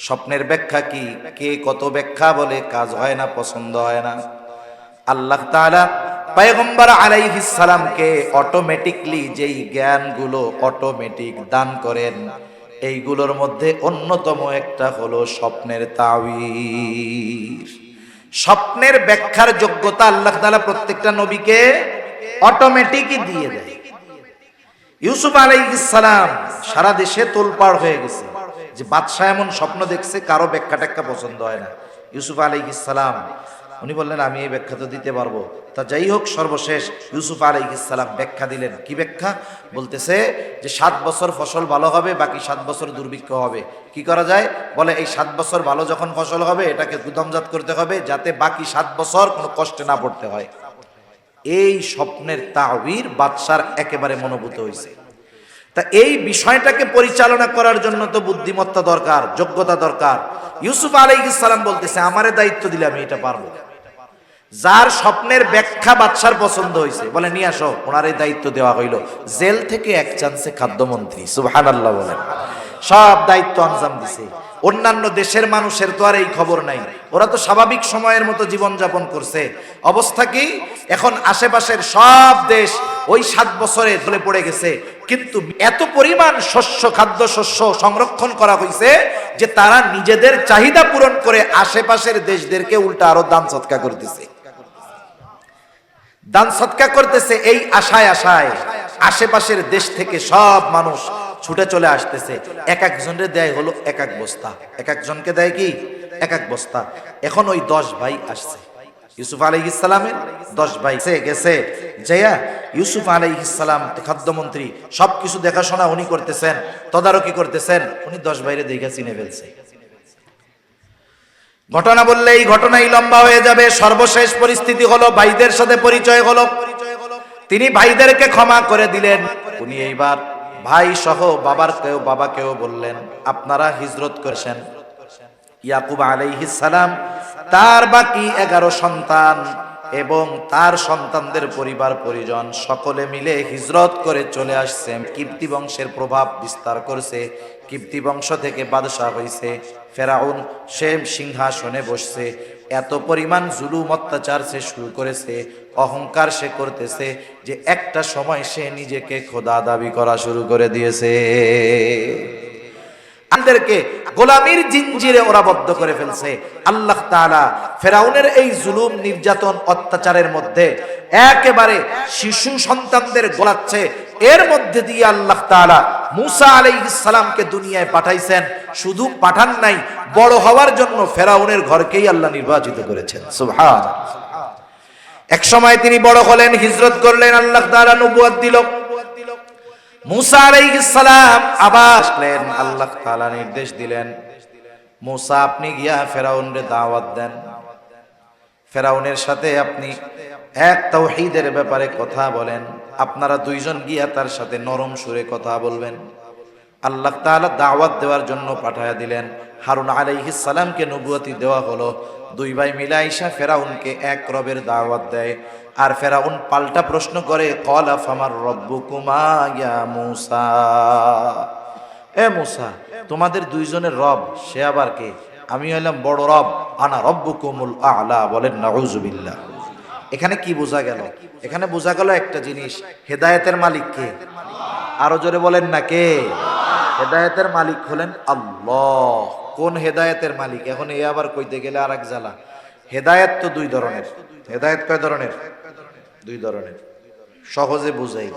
স্বপ্নের ব্যাখ্যা কি? কে কত ব্যাখ্যা বলে, কাজ হয় না, পছন্দ হয় না। আল্লাহ তাআলা পয়গম্বর আলাইহিস সালামকে অটোমেটিকলি যেই জ্ঞানগুলো অটোমেটিক দান করেন, এইগুলোর মধ্যে অন্যতম একটা হলো স্বপ্নের তাওয়ীর। স্বপ্নের ব্যাখ্যার যোগ্যতা আল্লাহ তাআলা প্রত্যেকটা নবীকে অটোমেটিকই দিয়ে দেয়। ইউসুফ আলাইহিস সালাম সারা দেশে তোলপাড় হয়ে গেছে যে বাদশাহ এমন স্বপ্ন দেখছে, কারো ব্যাখ্যা ট্যাখ্যা পছন্দ হয় না। ইউসুফ আলাইহিস সালাম উনি বললেন আমি এই ব্যাখ্যা তো দিতে পারবো। তা যাই হোক, সর্বশেষ ইউসুফ আলাইহিস সালাম ব্যাখ্যা দিলেন। কি ব্যাখ্যা? বলতেছে যে 7 বছর ফসল ভালো হবে, বাকি 7 বছর দুর্ভিক্ষ হবে। কি করা যায়? বলে এই 7 বছর ভালো যখন ফসল হবে, এটাকে গুদামজাত করতে হবে যাতে বাকি 7 বছর কোনো কষ্টে না পড়তে হয়। এই স্বপ্নের তাওয়ীর বাদশার একেবারে মনোভূত হয়েছে। তা এই বিষয়টাকে পরিচালনা করার জন্য তো বুদ্ধিমত্তা দরকার, যোগ্যতা দরকার। ইউসুফ আলাইহিস সালাম বলতেছে আমারে দায়িত্ব দিলে আমি এটা পারবো। যার স্বপ্নের ব্যাখ্যা বাদশার পছন্দ হয়েছে, বলে নিয়ে আসো, ওনার এই দায়িত্ব দেওয়া হইল। জেল থেকে এক চান্সে খাদ্যমন্ত্রী, সুবহানাল্লাহ বলেন। সব দায়িত্ব আঞ্জাম দিছে। অন্যান্য দেশের মানুষের তো আর এই খবর নাই, ওরা তো স্বাভাবিক সময়ের মতো জীবন যাপন করছে। অবস্থা কি? এখন আশেপাশের সব দেশ ওই 7 বছরে ধরে পড়ে গেছে, কিন্তু এত পরিমাণ শস্য, খাদ্য শস্য সংরক্ষণ করা হয়েছে যে তারা নিজেদের চাহিদা পূরণ করে আশেপাশের দেশদেরকে উল্টা আরো দান সৎকা করতেছে। দান সৎকা করতেছে এই আশায় আশেপাশের দেশ থেকে সব মানুষ ছুটে চলে আসতেছে। এক একজনের দেয় হলো এক এক বস্তা, এক একজনকে দেয় কি এক এক বস্তা। এখন ওই 10 ভাই আসছে, ইউসুফ আলাইহিস সালামের 10 ভাই গেছে। যাইয়া ইউসুফ আলাইহিস সালাম খাদ্যমন্ত্রী, সবকিছু দেখাশোনা উনি করতেছেন, তদারকি করতেছেন। উনি 10 ভাইরে দেখে চিনে ফেলছে। ঘটনা বললে এই ঘটনাই লম্বা হয়ে যাবে। সর্বশেষ পরিস্থিতি হলো ভাইদের সাথে পরিচয় হলো। তিনি ভাইদেরকে ক্ষমা করে দিলেন। উনি এইবার ভাই সহ বাবাকেও বললেন আপনারা হিজরত করেছেন। ইয়াকুব আলাইহিস সালাম তার বাকি 11 সন্তান এবং তার সন্তানদের পরিবার পরিজন সকলে মিলে হিজরত করে চলে আসছেন। কিপ্তি বংশের প্রভাব বিস্তার করছে। কিপ্তি বংশ থেকে বাদশাহ হয়েছে ফেরাউন, সে সিংহাসনে বসছে। এত পরিমাণ জুলুম অত্যাচার সে শুরু করেছে, অহংকার সে করতেছে যে একটা সময় সে নিজেকে খোদা দাবি করা শুরু করে দিয়েছে। আমাদেরকে গোলামির জিঞ্জিরে ওরা বদ্ধ করে ফেলছে। আল্লাহ তাআলা ফেরাউনের এই জুলুম, নির্যাতন, অত্যাচারের মধ্যে একেবারে শিশু সন্তানদের গোলাচ্ছে। এর মধ্যে দিয়ে আল্লাহ তাআলা মুসা আলাইহিস সালামকে দুনিয়ায় পাঠাইছেন। শুধু পাঠান নাই, বড় হওয়ার জন্য ফেরাউনের ঘরকেই আল্লাহ নির্বাচিত করেছেন। সুবহানাল্লাহ। এক সময় তিনি বড় হলেন, হিজরত করলেন, আল্লাহ তাআলা নবুয়ত দিল। মুসা আলাইহিস সালাম আবার আসলেন, আল্লাহ তাআলা নির্দেশ দিলেন মুসা আপনি গিয়া ফেরাউনরে দাওয়াত দেন। ফেরাউনের সাথে আপনি এক তাওহীদের ব্যাপারে কথা বলেন। আপনারা দুইজন গিয়া তার সাথে নরম সুরে কথা বলবেন। আল্লাহ তাআলা দাওয়াত দেওয়ার জন্য পাঠায়া দিলেন। হারুন আলাইহিস সালামকে নবুয়তি দেওয়া হলো। 2 ভাই মিলে আইসা ফেরাউনকে এক রবের দাওয়াত দেয়। আর ফেরাউন পাল্টা প্রশ্ন করে, ক্বালা ফামার রব্বুকুমা ইয়া মূসা। এ মূসা, তোমাদের দুইজনের রব সে আবার কে? আমি হইলাম বড় রব, আনা রব্বুকুমুল আ'লা। বলেন নাউযুবিল্লাহ। এখানে কি বোঝা গেল? এখানে বোঝা গেল একটা জিনিস, হেদায়েতের মালিক কে? আরো জোরে বলেন না কে? হেদায়েতের মালিক হলেন আল্লাহ। কোন হেদায়েতের মালিক? এখন এই আবার কইতে গেলে আর এক জ্বালা। হেদায়েত তো 2 ধরনের। হেদায়েত কয় ধরনের? 2 ধরনের। সহজে বুঝাই,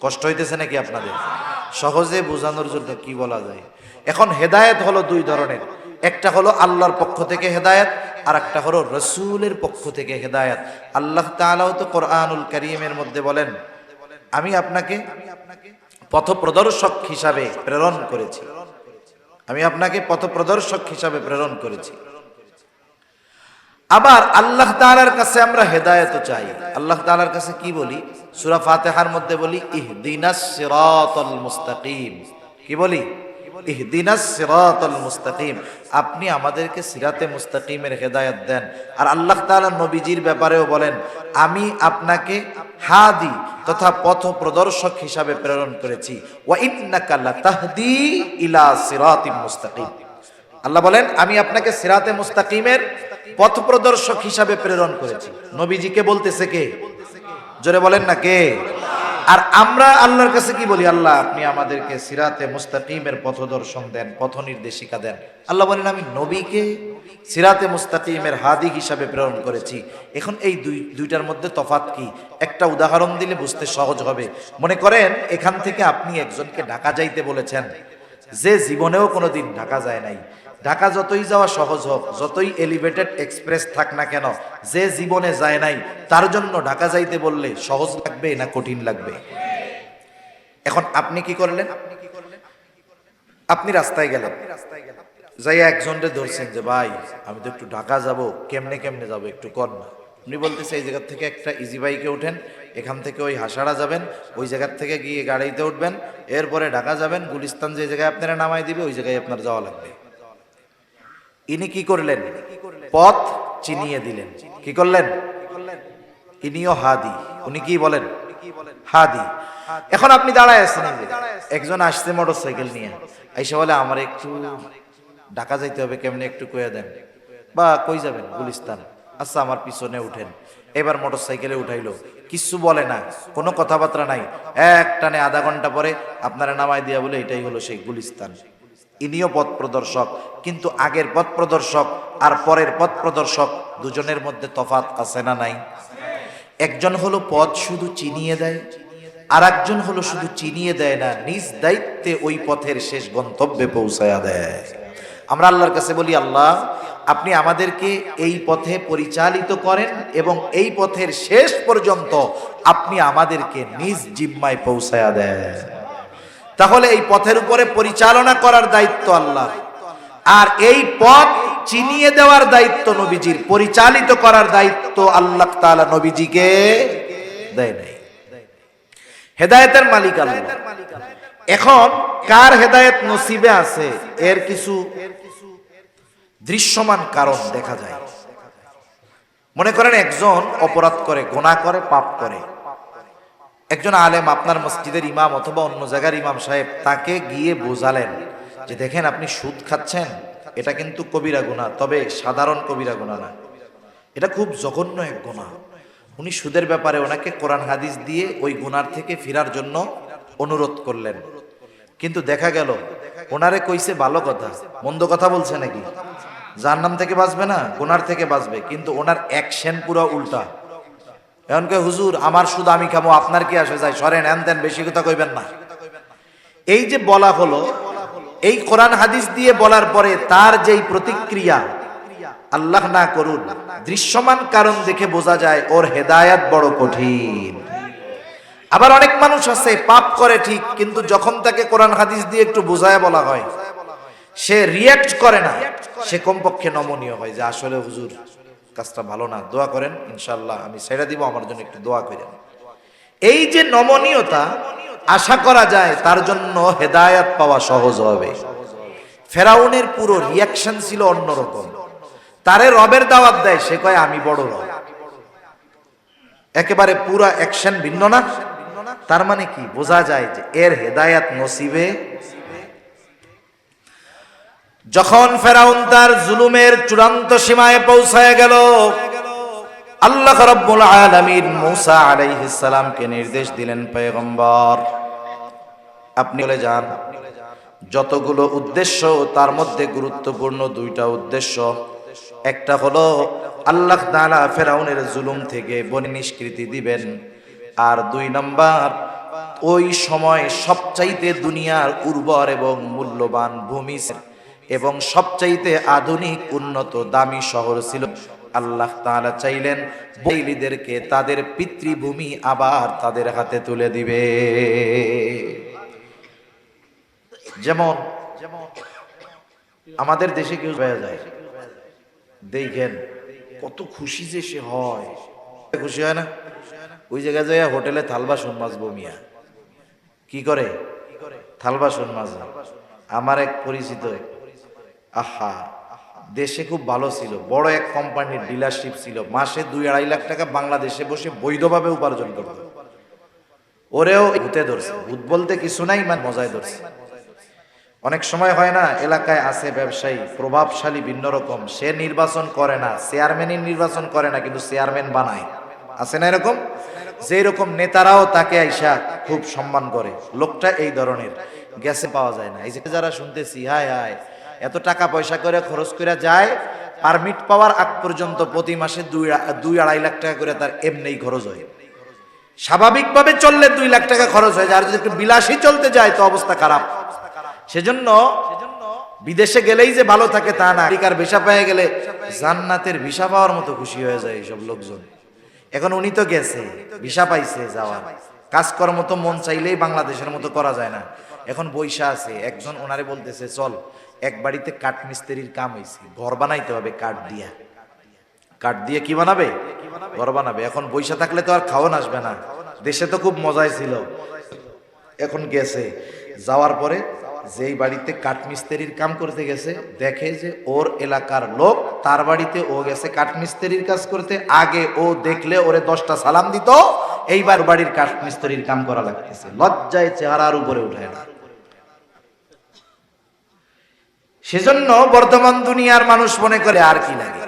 কষ্ট হইতেছে নাকি আপনাদের? সহজে বোঝানোর জন্য কি বলা যায়? এখন হেদায়েত হলো 2 ধরনের। একটা হলো আল্লাহর পক্ষ থেকে হেদায়েত, আর একটা হলো রাসূলের পক্ষ থেকে হেদায়েত। আল্লাহ তাআলাও তো কোরআনুল কারীমের মধ্যে বলেন আমি আপনাকে পথপ্রদর্শক হিসাবে প্রেরণ করেছি। আমি আপনাকে পথপ্রদর্শক হিসাবে প্রেরণ করেছি। আবার আল্লাহ তাআলার কাছে আমরা হেদায়েত চাই। আল্লাহ তাআলার কাছে কি বলি? সূরা ফাতিহার মধ্যে বলি ইহদিনাস সিরাতাল মুস্তাকিম। কি বলি? ইহদিনাস সিরাতাল মুস্তাকিম। আপনি আমাদেরকে সিরাতে মুস্তাকিমের হেদায়েত দেন। আর আল্লাহ তাআলা নবীজির ব্যাপারেও বলেন, আমি আপনাকে হাদি তথা পথ প্রদর্শক হিসাবে প্রেরণ করেছি। ওয়া ইন্নাকা লাতাহদি ইলা সিরাতিম মুস্তাকিম। আল্লাহ বলেন, আমি আপনাকে সিরাতে মুস্তাকিমের পথ প্রদর্শক হিসাবে প্রেরণ করেছি। নবীজিকে বলতেছে কে? জোরে বলেন না কে? আর আমরা আল্লাহর কাছে কি বলি? আল্লাহ, আপনি আমাদেরকে সিরাতে মুস্তাকিমের পথদর্শন দেন, পথ নির্দেশিকা দেন। আল্লাহ বলেন, আমি নবীকে সিরাতে মুস্তাকিমের হাদি হিসাবে প্রেরণ করেছি। এখন এই দুইটার মধ্যে তফাৎ কি? একটা উদাহরণ দিলে বুঝতে সহজ হবে। মনে করেন এখান থেকে আপনি একজনকে ঢাকা যাইতে বলেছেন, যে জীবনেও কোনোদিন ঢাকা যায় নাই। ঢাকা যতই যাওয়া সহজ হোক, যতই এলিভেটেড এক্সপ্রেস থাক না কেন, যে জীবনে যায় নাই তার জন্য ঢাকা যাইতে বললে সহজ লাগবে না কঠিন লাগবে? এখন আপনি কি করলেন? আপনি রাস্তায় গেলেন, যাই একজনকে ধরছেন যে ভাই আমি তো একটু ঢাকা যাব, কেমনে কেমনে যাবো একটু কর না। উনি বলতেছে এই জায়গা থেকে একটা ইজি বাইকে উঠেন, এখান থেকে ওই হাসাড়া যাবেন, ওই জায়গার থেকে গিয়ে গাড়িতে উঠবেন, এরপরে ঢাকা যাবেন, গুলিস্তান যে জায়গায় আপনারা নামাই দিবে ওই জায়গায় আপনার যাওয়া লাগবে। ইনি কি করলেন? পথ চিনিয়ে দিলেন। কি করলেন? ইনিও হাদি। উনি কি বলেন? হাদি। এখন আপনি দাঁড়ায় আছেন, একজন আসছে মোটরসাইকেল নিয়ে, আইসা বলে আমার একটু ঢাকা যাইতে হবে, কেমনে একটু কয়ে দেন। বা কই যাবেন? গুলিস্তান। আচ্ছা আমার পিছনে উঠেন। এবার মোটরসাইকেলে উঠাইলো, কিছু বলে না, কোনো কথাবার্তা নাই। এক টানে আধা ঘন্টা পরে আপনারা নামাই দিয়া বলে এটাই হলো সেই গুলিস্তান। ইনিও পথ প্রদর্শক, কিন্তু আগের পথ প্রদর্শক আর পরের পথ প্রদর্শক দুজনের মধ্যে তফাৎ আছে না নাই? একজন হলো পথ শুধু চিনিয়ে দেয়, আর একজন হলো শুধু চিনিয়ে দেয় না, নিজ দায়িত্বে ওই পথের শেষ গন্তব্যে পৌঁছায়া দেয়। আমরা আল্লাহর কাছে বলি, আল্লাহ আপনি আমাদেরকে এই পথে পরিচালিত করেন এবং এই পথের শেষ পর্যন্ত আপনি আমাদেরকে নিজ জিম্মায় পৌঁছায়া দেন। তাহলে এই পথের উপরে পরিচালনা করার দায়িত্ব আল্লাহ, আর এই পথ চিনিয়ে দেওয়ার দায়িত্ব নবীজির, পরিচালিত করার দায়িত্ব আল্লাহ তাআলা নবীজিকে দেয় নাই। হেদায়েতের মালিক আল্লাহ। এখন কার হেদায়েত নসিবে আছে এর কিছু দৃশ্যমান কারণ দেখা যায়। মনে করেন একজন অপরাধ করে, গুনাহ করে, পাপ করে। একজন আলেম, আপনার মসজিদের ইমাম অথবা অন্য জায়গার ইমাম সাহেব, তাকে গিয়ে বোঝালেন যে দেখেন আপনি সুদ খাচ্ছেন, এটা কিন্তু কবিরা গুনাহ, তবে সাধারণ কবিরা গুনাহ না, এটা খুব জঘন্য এক গুনাহ। উনি সুদের ব্যাপারে ওনাকে কোরআন হাদিস দিয়ে ওই গুনার থেকে ফেরার জন্য অনুরোধ করলেন। কিন্তু দেখা গেল ওনারে কইছে ভালো কথা, মন্দ কথা বলছে নাকি? জাহান্নাম থেকে বাঁচবে না, গুনার থেকে বাঁচবে, কিন্তু ওনার অ্যাকশন পুরো উল্টা। এখন কে হুজুর আমার সুদ আমি খাবো, আপনার কি আসে যায়, সরেন, হ্যান ত্যান, বেশি কথা কইবেন না। এই যে বলা হলো, এই কোরআন হাদিস দিয়ে বলার পরে তার যেই প্রতিক্রিয়া, আল্লাহ না করুন, দৃশ্যমান কারণ দেখে বোঝা যায় ওর হেদায়েত বড় কঠিন। আবার অনেক মানুষ আছে পাপ করে ঠিক, কিন্তু যখন তাকে কোরআন হাদিস দিয়ে একটু বোঝায় বলা হয়, সে রিয়্যাক্ট করে না, সে কমপক্ষে নমনীয় হয় যে আসলে হুজুর কাজটা ভালো না, দোয়া করেন, ইনশাআল্লাহ আমি ছেড়ে দিব, আমার জন্য একটু দোয়া করেন। এই যে নমনীয়তা, আশা করা যায় তার জন্য হেদায়েত পাওয়া সহজ হবে। ফেরাউনের পুরো রিয়াকশন ছিল অন্যরকম। তারে রবের দাওয়াত দেয়, সে কয় আমি বড় রব। একেবারে পুরো অ্যাকশন ভিন্ন না? তার মানে কি বোঝা যায় যে এর হেদায়েত নসিবে। যখন ফেরাউন তার জুলুমের চূড়ান্ত সীমায় পৌঁছায় গেল, আল্লাহ রাব্বুল আলামিন মূসা আলাইহিস সালামকে নির্দেশ দিলেন, পয়গম্বর আপনি চলে যান। যতগুলো উদ্দেশ্য, তার মধ্যে গুরুত্বপূর্ণ দুইটা উদ্দেশ্য। একটা হলো আল্লাহ তাআলা ফেরাউনের জুলুম থেকে বনি নিষ্কৃতি দিবেন, আর 2 নাম্বার, ওই সময় সবচাইতে দুনিয়ার উর্বর এবং মূল্যবান ভূমি এবং সবচাইতে আধুনিক উন্নত দামি শহর ছিল। আল্লাহ তাআলা চাইলেন বৈলীদেরকে তাদের পিতৃভূমি আবার তাদের হাতে তুলে দিবে। যেমন আমাদের দেশে কেউ পাওয়া যায়, দেখেন কত খুশি যে সে হয়, খুশি হয় না? ওই জায়গায় যায় হোটেলে থাল বাসন মাজবো মিয়া, কি করে? থাল বাসন মাজে। আমার এক পরিচিত, আহা, দেশে খুব ভালো ছিল, বড় এক কোম্পানির ডিলারশিপ ছিল, মাসে 2-2.5 লাখ টাকা বাংলাদেশে বসে বৈধভাবে উপার্জন করত। ওরেও ভূতে ধরছে, ভূত বলতে কিছু নাই, মানে মজায় ধরছে। অনেক সময় হয় না, এলাকায় আছে ব্যবসায়ী প্রভাবশালী ভিন্ন রকম, সে নির্বাচন করে না, চেয়ারম্যানই নির্বাচন করে না, কিন্তু চেয়ারম্যান বানায়, আছে না এরকম? যে রকম নেতারাও তাকে আইসা খুব সম্মান করে। লোকটা এই ধরনের, গ্যাসে পাওয়া যায় না। এই যে যারা শুনতেছি, হায় হায় এত টাকা পয়সা করে খরচ করে যায়, পারমিট পাওয়ার আগ পর্যন্ত প্রতি মাসে 2-2.5 লাখ টাকা করে তার এমনিই খরচ হয়। স্বাভাবিকভাবে চললে 2 লাখ টাকা খরচ হয়, আর যদি একটু বিলাসী চলতে যায় তো অবস্থা খারাপ। সেজন্য বিদেশে গেলেই যে ভালো থাকে তা না, আমেরিকার ভিসা পেয়ে গেলে জান্নাতের ভিসা পাওয়ার মতো খুশি হয়ে যায় এইসব লোকজন। এখন উনি তো গেছে, ভিসা পাইছে যাওয়ার, কাজকর্ম তো মন চাইলেই বাংলাদেশের মতো করা যায় না। এখন বৈশা আছে, একজন ওনারে বলতেছে চল, এক বাড়িতে কাঠ মিস্ত্রির কাম হয়েছে, ঘর বানাইতে হবে কাঠ দিয়া। কাঠ দিয়ে কি বানাবে? ঘর বানাবে। এখন বৈশা থাকলে তো আর খাওয়ান আসবে না, দেশে তো খুব মজাই ছিল। এখন গেছে, যাওয়ার পরে যেই বাড়িতে কাঠমিস্ত্রির কাম করতে গেছে, দেখে যে ওর এলাকার লোক তার বাড়িতে ও গেছে কাঠমিস্ত্রির কাজ করতে, আগে ও দেখলে ওরে 10টা সালাম দিত, এইবার বাড়ির কাঠমিস্ত্রির কাম করা লাগতেছে। লজ্জায় চেহারার উপরে উঠে না। সেজন্য বর্তমান দুনিয়ার মানুষ মনে করে আর কি লাগে।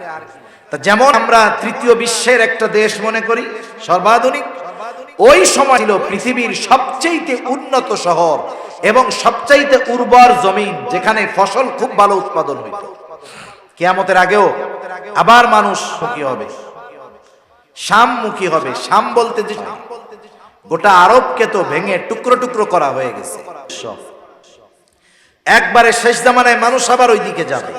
তা যেমন আমরা তৃতীয় বিশ্বের একটা দেশ মনে করি সর্বাধুনিক, ওই সময় ছিল পৃথিবীর সবচেয়ে উন্নত শহর এবং সবচাইতে উর্বর জমিন, যেখানে ফসল খুব ভালো উৎপাদন হইত। কিয়ামতের আগেও আবার মানুষ মুখী হবে, শামমুখী হবে। শাম বলতে যে গোটা আরবকে তো ভেঙে টুকরো টুকরো করা হয়ে গেছে। একবারে শেষ জামানায় মানুষ আবার ওই দিকে যাবে,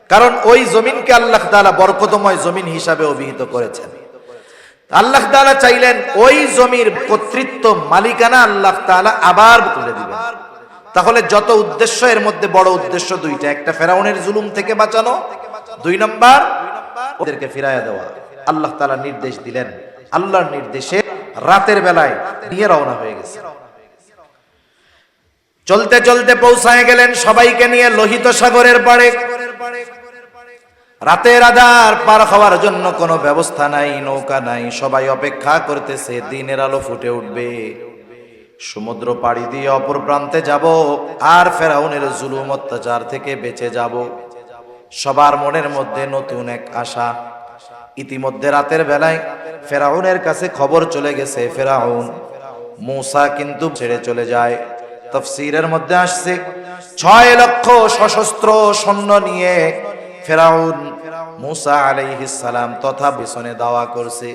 কারণ ওই জমিনকে আল্লাহ তাআলা বরকতময় জমিন হিসাবে অভিহিত করেছেন। আল্লাহ তাআলা চাইলেন ওই জমির কর্তৃত্ব, মালিকানা আল্লাহ তাআলা আবার তুলে দিবেন। তাহলে যত উদ্দেশ্য, এর মধ্যে বড় উদ্দেশ্য দুইটা, একটা ফেরাউনের জুলুম থেকে বাঁচানো, 2 নম্বর ওদেরকে ফিরাইয়া দেওয়া। আল্লাহ তাআলা নির্দেশ দিলেন, আল্লাহর নির্দেশে রাতের বেলায় নিয়ে রওনা হয়ে গেছে। চলতে চলতে পৌঁছায় গেলেন সবাইকে নিয়ে লোহিত সাগরের পাড়ে। রাতের আধার পার হওয়ার জন্য কোনো ব্যবস্থা নাই, নৌকা নাই, সবাই অপেক্ষা করতেছে দিনের আলো ফুটে উঠবে, সমুদ্র পাড়ি দিয়ে অপর প্রান্তে যাব, আর ফেরাউনের জুলুম অত্যাচার থেকে বেঁচে যাব। সবার মনের মধ্যে নতুন এক আশা। ইতিমধ্যে রাতের বেলায় ফেরাউনের কাছে খবর চলে গেছে ফেরাউন মূসা কিন্তু ছেড়ে চলে যায়। তাফসীরের মধ্যে আসছে 6 লক্ষ সশস্ত্র সৈন্য নিয়ে ফেরাউন মূসা আলাইহিস সালাম তথা পিছনে দাওয়া করছে।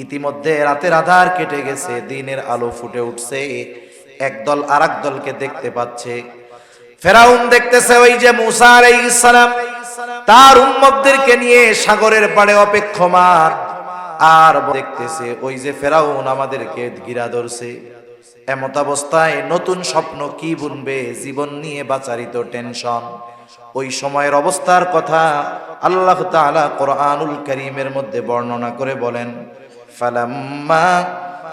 ইতিমধ্যে রাতের আধার কেটে গেছে, দিনের আলো ফুটে উঠছে, একদল আরেক দলকে দেখতে পাচ্ছে। ফেরাউন দেখতেছে ওই যে মূসা আলাইহিস সালাম তার উম্মতদেরকে নিয়ে সাগরের পাড়ে অপেক্ষমান, আর দেখতেছে ওই যে ফেরাউন আমাদেরকে ঘিরা ধরছে। এমত অবস্থায় নতুন স্বপ্ন কি বুনবে, জীবন নিয়ে বাঁচারিত টেনশন। ওই সময়ের অবস্থার কথা আল্লাহ তাআলা কোরআনুল কারীমের মধ্যে বর্ণনা করে বলেন, ফালাম্মা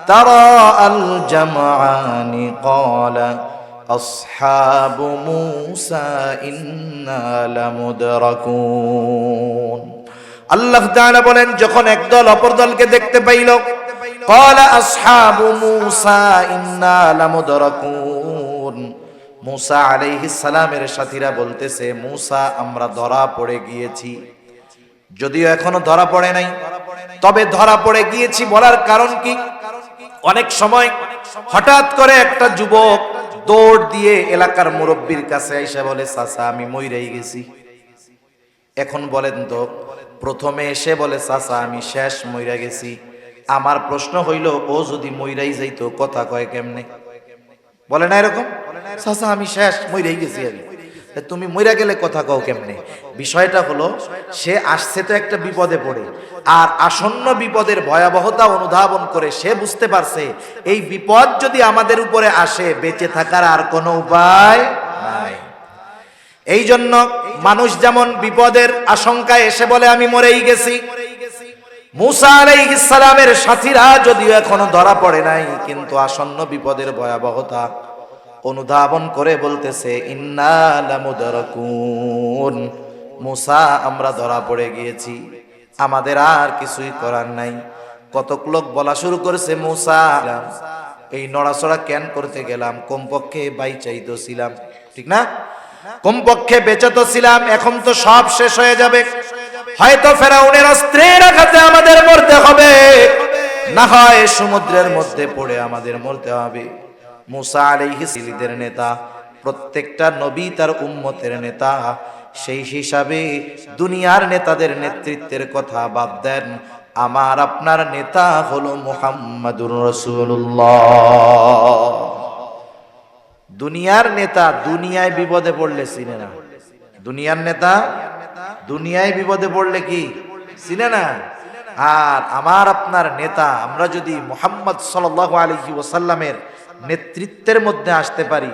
তারা আল জামআনি ক্বালা আসহাবু মূসা ইন্না লামুদরাকুন। আল্লাহ তাআলা বলেন, যখন একদল অপর দলকে দেখতে পাইল, ক্বালা আসহাবু মূসা ইন্না লামুদরাকুন। মূসা আলাইহিস সালামের সাথীরা বলতেছে, মূসা আমরা ধরা পড়ে গিয়েছি। যদিও এখনো ধরা পড়ে নাই, তবে ধরা পড়ে গিয়েছি বলার কারণ কি? অনেক সময় হঠাৎ করে একটা যুবক দৌড় দিয়ে এলাকার মুরব্বীর কাছে এসে বলে, চাচা আমি মইরাই গেছি। এখন বলেন তো, প্রথমে এসে বলে চাচা আমি শেষ মইরা গেছি, আমার প্রশ্ন হইল ও যদি মইরাই যাইতো কথা কয় কেমনে? বলে না এরকম, চাচা আমি শেষ মইরাই গেছি আমি। তুমি মইরা গেলে কথা কও কেমনে? বিষয়টা হলো সে আসছে তো একটা বিপদে পড়ে, আর আসন্ন বিপদের ভয়াবহতা অনুধাবন করে সে বুঝতে পারছে এই বিপদ যদি আমাদের উপরে আসে বেঁচে থাকার আর কোনো উপায় নাই। এই জন্য মানুষ যেমন বিপদের আশঙ্কায় এসে বলে আমি মরেই গেছি, মূসা আলাইহিস সালামের সাথীরা যদিও এখনো ধরা পড়ে নাই, কিন্তু আসন্ন বিপদের ভয়াবহতা অনুধাবন করে বলতেছে ইন্না লামুদরাকুন, মূসা আমরা ধরা পড়ে গিয়েছি, আমাদের আর কিছুই করার নাই। কতক লোক বলা শুরু করেছে মূসা এই নড়াচড়া কেন করতে গেলাম, কমপক্ষে বাইচাই তো ছিলাম, ঠিক না? কমপক্ষে বেঁচে তো ছিলাম, এখন তো সব শেষ হয়ে যাবে, হয়তো ফেরাউনের অস্ত্রের আঘাতে আমাদের মরতে হবে, না হয় সমুদ্রের মধ্যে পড়ে আমাদের মরতে হবে। মূসা আলাইহিস সালামের নেতা, প্রত্যেকটা নবী তার উম্মতের নেতা, সেই হিসাবে দুনিয়ার নেতাদের নেতৃত্বের কথা বাদ দেন, আমার আপনার নেতা হলো মুহাম্মাদুর রাসূলুল্লাহ। দুনিয়ার নেতা দুনিয়ায় বিপদে পড়লে চিনে না, দুনিয়ার নেতা দুনিয়ায় বিপদে পড়লে কি চিনে না। আর আমার আপনার নেতা, আমরা যদি মুহাম্মদ সাল্লাল্লাহু আলাইহি ওয়াসাল্লামের নেতৃত্বের মধ্যে আসতে পারি,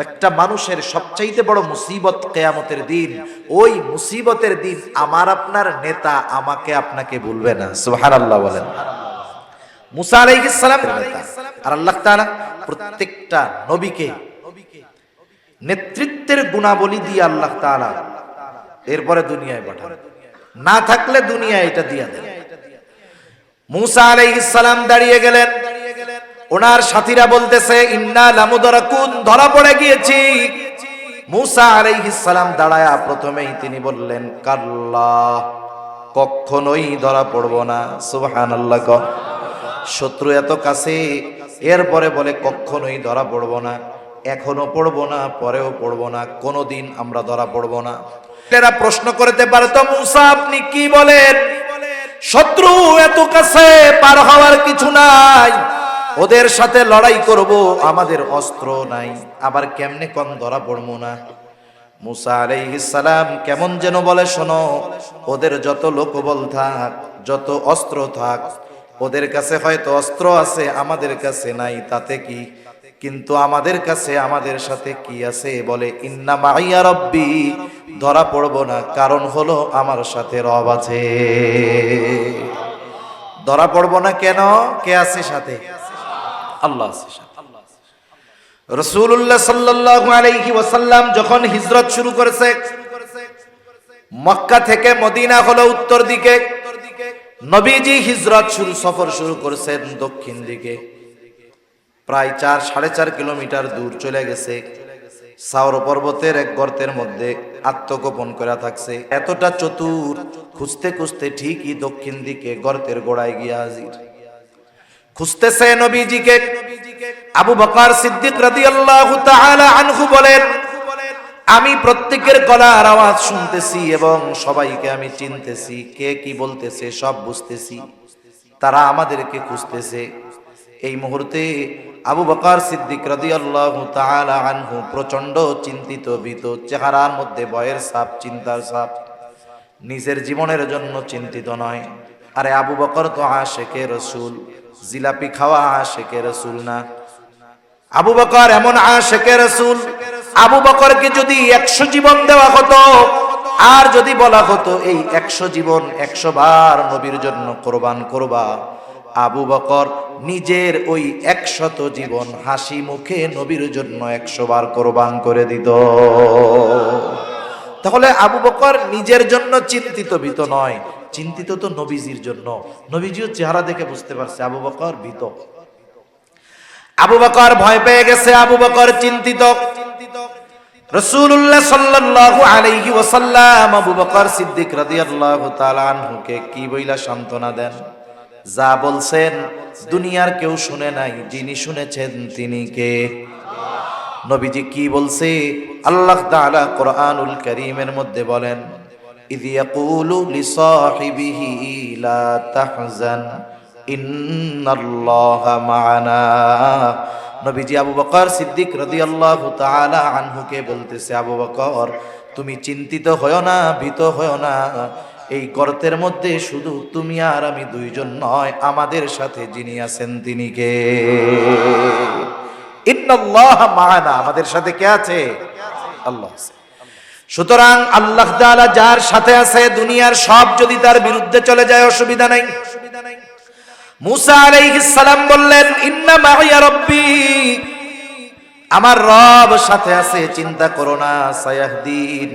একটা মানুষের সবচাইতে বড় মুসিবত কিয়ামতের দিন, ওই মুসিবতের দিন আমার আপনার নেতা আমাকে আপনাকে ভুলবে না। সুবহানাল্লাহ বলেন। মূসা আলাইহিস সালামের নেতা, আর আল্লাহ তাআলা প্রত্যেকটা নবীকে নেতৃত্বের গুণাবলী দিয়ে আল্লাহ তাআলা এরপরে দুনিয়ায় পাঠান, না থাকলে দুনিয়া এটা দিয়া দেন। মূসা আলাইহিস সালাম দাঁড়িয়ে গেলেন, ওনার সাথীরা বলতেছে ইন্না লামুদরাকুন, ধরা পড়ে গিয়েছি। মূসা আলাইহিস সালাম দাঁড়ায়া প্রথমেই তিনি বললেন কাল্লা, কখনোই ধরা পড়ব না। সুবহানাল্লাহ। শত্রু এত কাছে, এরপরে বলে কখনোই ধরা পড়ব না, এখনো পড়ব না, পরেও পড়ব না, কোনোদিন আমরা ধরা পড়ব না। এরা প্রশ্ন করতে পারে তো মূসা আপনি কি বলেন, শত্রু এত কাছে, পার হওয়ার কিছু নাই, ওদের সাথে লড়াই করব, আমাদের অস্ত্র নাই, আবার কেমনে কোন ধরা পড়ব না। মূসা আলাইহিস সালাম কেমন যেন বলে শোনো, ওদের যত লোকবল থাক, যত অস্ত্র থাক, ওদের কাছে হয়তো অস্ত্র আছে আমাদের কাছে নাই, তাতে কি, কিন্তু আমাদের কাছে আমাদের সাথে কি আছে, বলে ইন্না মাইয়া রব্বি, ধরা পড়ব না, কারণ হলো আমার সাথে রব আছে। ধরা পড়ব না কেন? কে আছে সাথে? আল্লাহ আছে সাথে। রাসূলুল্লাহ সাল্লাল্লাহু আলাইহি ওয়াসাল্লাম যখন হিজরত শুরু করেছে, মক্কা থেকে মদিনা হলো উত্তর দিকে, নবীজি হিজরত সফর শুরু করেছেন দক্ষিণ দিকে, প্রায় 4-4.5 কিলোমিটার দূর চলে গেছে। সাওর পর্বতের এক গর্তের মধ্যে আত্মগোপন করা থাকছে, এতটা চতুর, খুঁজতে খুঁজতে ঠিকই দক্ষিণ দিকে গর্তের গোড়ায় গিয়ে হাজির। খুঁজতেছে নবীজিকে। আবু বকর সিদ্দিক রাদিয়াল্লাহু তাআলা আনহু বলেন, আমি প্রত্যেকের গলার আওয়াজ শুনতেছি এবং সবাইকে আমি চিনতেছি, কে কি বলতেছে সব বুঝতেছি, তারা আমাদেরকে খুঁজতেছে। এই মুহূর্তে আবু বকর সিদ্দিক রাদিয়াল্লাহু তাআলা আনহু প্রচন্ড চিন্তিত, ভীত, চেহারার মধ্যে ভয়ের ছাপ, চিন্তার ছাপ, নিজের জীবনের জন্য চিন্তিত নয়। আরে আবু বকর তো আশিকে রাসূল, জিলাপি খাওয়া আশিকে রাসূল না, আবু বকর এমন আশিকে রাসূল, আবু বকরকে যদি 100 জীবন দেওয়া হতো, আর যদি বলা হতো এই 100 জীবন 100 বার নবীর জন্য কোরবান করবা, আবু বকর নিজের ওই 100 জীবন হাসি মুখে নবীর জন্য 100 বার কোরবান করে দিত। তাহলে আবু বকর নিজের জন্য চিন্তিত, ভীত নয়, চিন্তিত তো নবীজির জন্য। নবীজিও চেহারা দেখে বুঝতে পারছে আবু বকর ভীত, আবু বকর ভয় পেয়ে গেছে, আবু বকর চিন্তিত। রাসূলুল্লাহ সাল্লাল্লাহু আলাইহি ওয়াসাল্লাম আবু বকর সিদ্দিক রাদিয়াল্লাহু তাআলা আনহুকে কি বইলা সান্ত্বনা দেন, যা বলছেন দুনিয়ার কেউ শুনে নাই, যিনি শুনেছেন তিনি কে? নবীজি কি বলছে? আল্লাহ তাআলা কোরআনুল কারীমের মধ্যে বলেন, ইয ইয়াকুলু লিসাহিবিহি লা তাহজান ইন্নাল্লাহা মা'ানা। নবীজি আবু বকর সিদ্দিক রাদিয়াল্লাহু তাআলা আনহুকে বলতেছে, আবু বকর তুমি চিন্তিত হয়ো না, ভীত হয়ো না, এই গর্তের মধ্যে শুধু তুমি আর আমি দুইজন নয়, আমাদের সাথে যিনি আছেন তিনি কে? ইন্নাল্লাহ মা'ানা, আমাদের সাথে কে আছে? আল্লাহ আছে। সুতরাং আল্লাহ তাআলা যার সাথে আছে, দুনিয়ার সব যদি তার বিরুদ্ধে চলে যায় অসুবিধা নাই। মুসা আলাইহিস সালাম বললেন, ইন্না মা'ইয়া রাব্বি, আমার রব সাথে আছে, চিন্তা করো না, সায়াহদিন,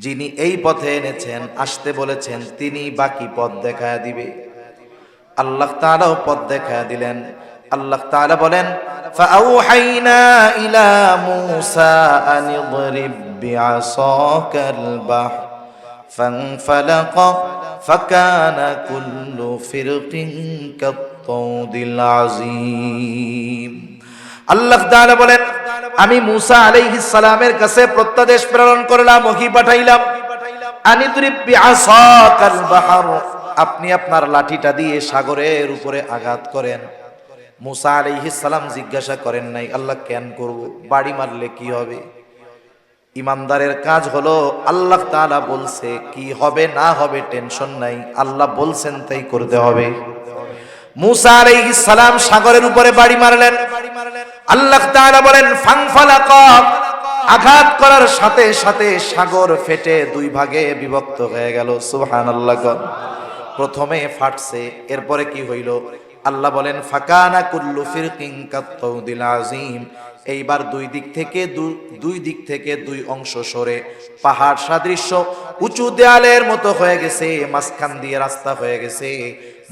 যিনি এই পথে এনেছেন, আসতে বলেছেন, তিনি বাকি পথ দেখায় দিবে। আল্লাহ তাআলাও পথ দেখায় দিলেন। আল্লাহ তাআলা বলেন, ফাআউহাইনা ইলা মূসা আন ইদরিব বিআসাকাল বাহর ফানফালাকা ফাকানা কুল্লু ফিরকিন কাত-তাউদিল আযীম। আল্লাহ তাআলা বলেন, আমি মূসা আলাইহিস সালামের কাছে প্রত্যাদেশ প্রেরণ করলাম, ওহী পাঠাইলাম, আনিদরিব বিআসাকাল বাহর, আপনি আপনার লাঠিটা দিয়ে সাগরের উপরে আঘাত করেন। মূসা আলাইহিস সালাম জিজ্ঞাসা করেন নাই, আল্লাহ কেন করব, বাড়ি মারলে কি হবে? ইমানদারের কাজ হলো আল্লাহ তাআলা বলছে, কি হবে না হবে টেনশন নাই, আল্লাহ বলছেন তাই করতে হবে। মূসা আলাইহিস সালাম সাগরের উপরে বাড়ি মারলেন। আল্লাহ তাআলা বলেন, ফানফালাকা, আঘাত করার সাথে সাথে সাগর ফেটে দুই ভাগে বিভক্ত হয়ে গেল। সুবহানাল্লাহ। প্রথমে ফাটছে, এরপরে কি হইল? আল্লাহ বলেন, ফাকানা কুল্লু ফিরকিন কাত-তাউদিল আযীম, এইবার দুই দিক থেকে দুই অংশ সরে পাহাড় সাদৃশ্য উঁচু দেয়ালের মতো হয়ে গেছে, মাঝখান দিয়ে রাস্তা হয়ে গেছে।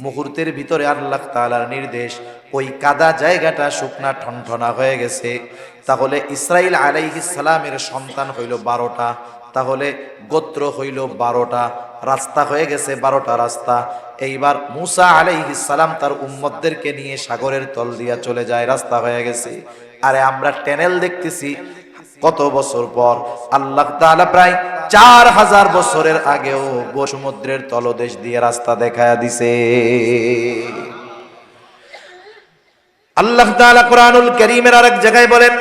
মুহূর্তের ভিতরে আল্লাহ তাআলার নির্দেশ, ওই কাদা জায়গাটা শুকনা ঠনঠনা হয়ে গেছে। তাহলে ইসরাইল আলাইহিস সালামের সন্তান হইল 12টা, তাহলে গোত্র হইল 12টা, রাস্তা হয়ে গেছে 12টা রাস্তা। এইবার মূসা আলাইহিস সালাম তার উম্মতদেরকে নিয়ে সাগরের তল দিয়া চলে যায়, রাস্তা হয়ে গেছে। আরে আমরা ট্যানেল দেখতেছি কত বছর পর, আল্লাহ তাআলা প্রায় 4000 বছরের আগেও সমুদ্রের তলদেশ দিয়ে রাস্তা দেখায়া দিছে। আল্লাহ তাআলা কুরআনুল কারীমের আরেক জায়গায় বলেন,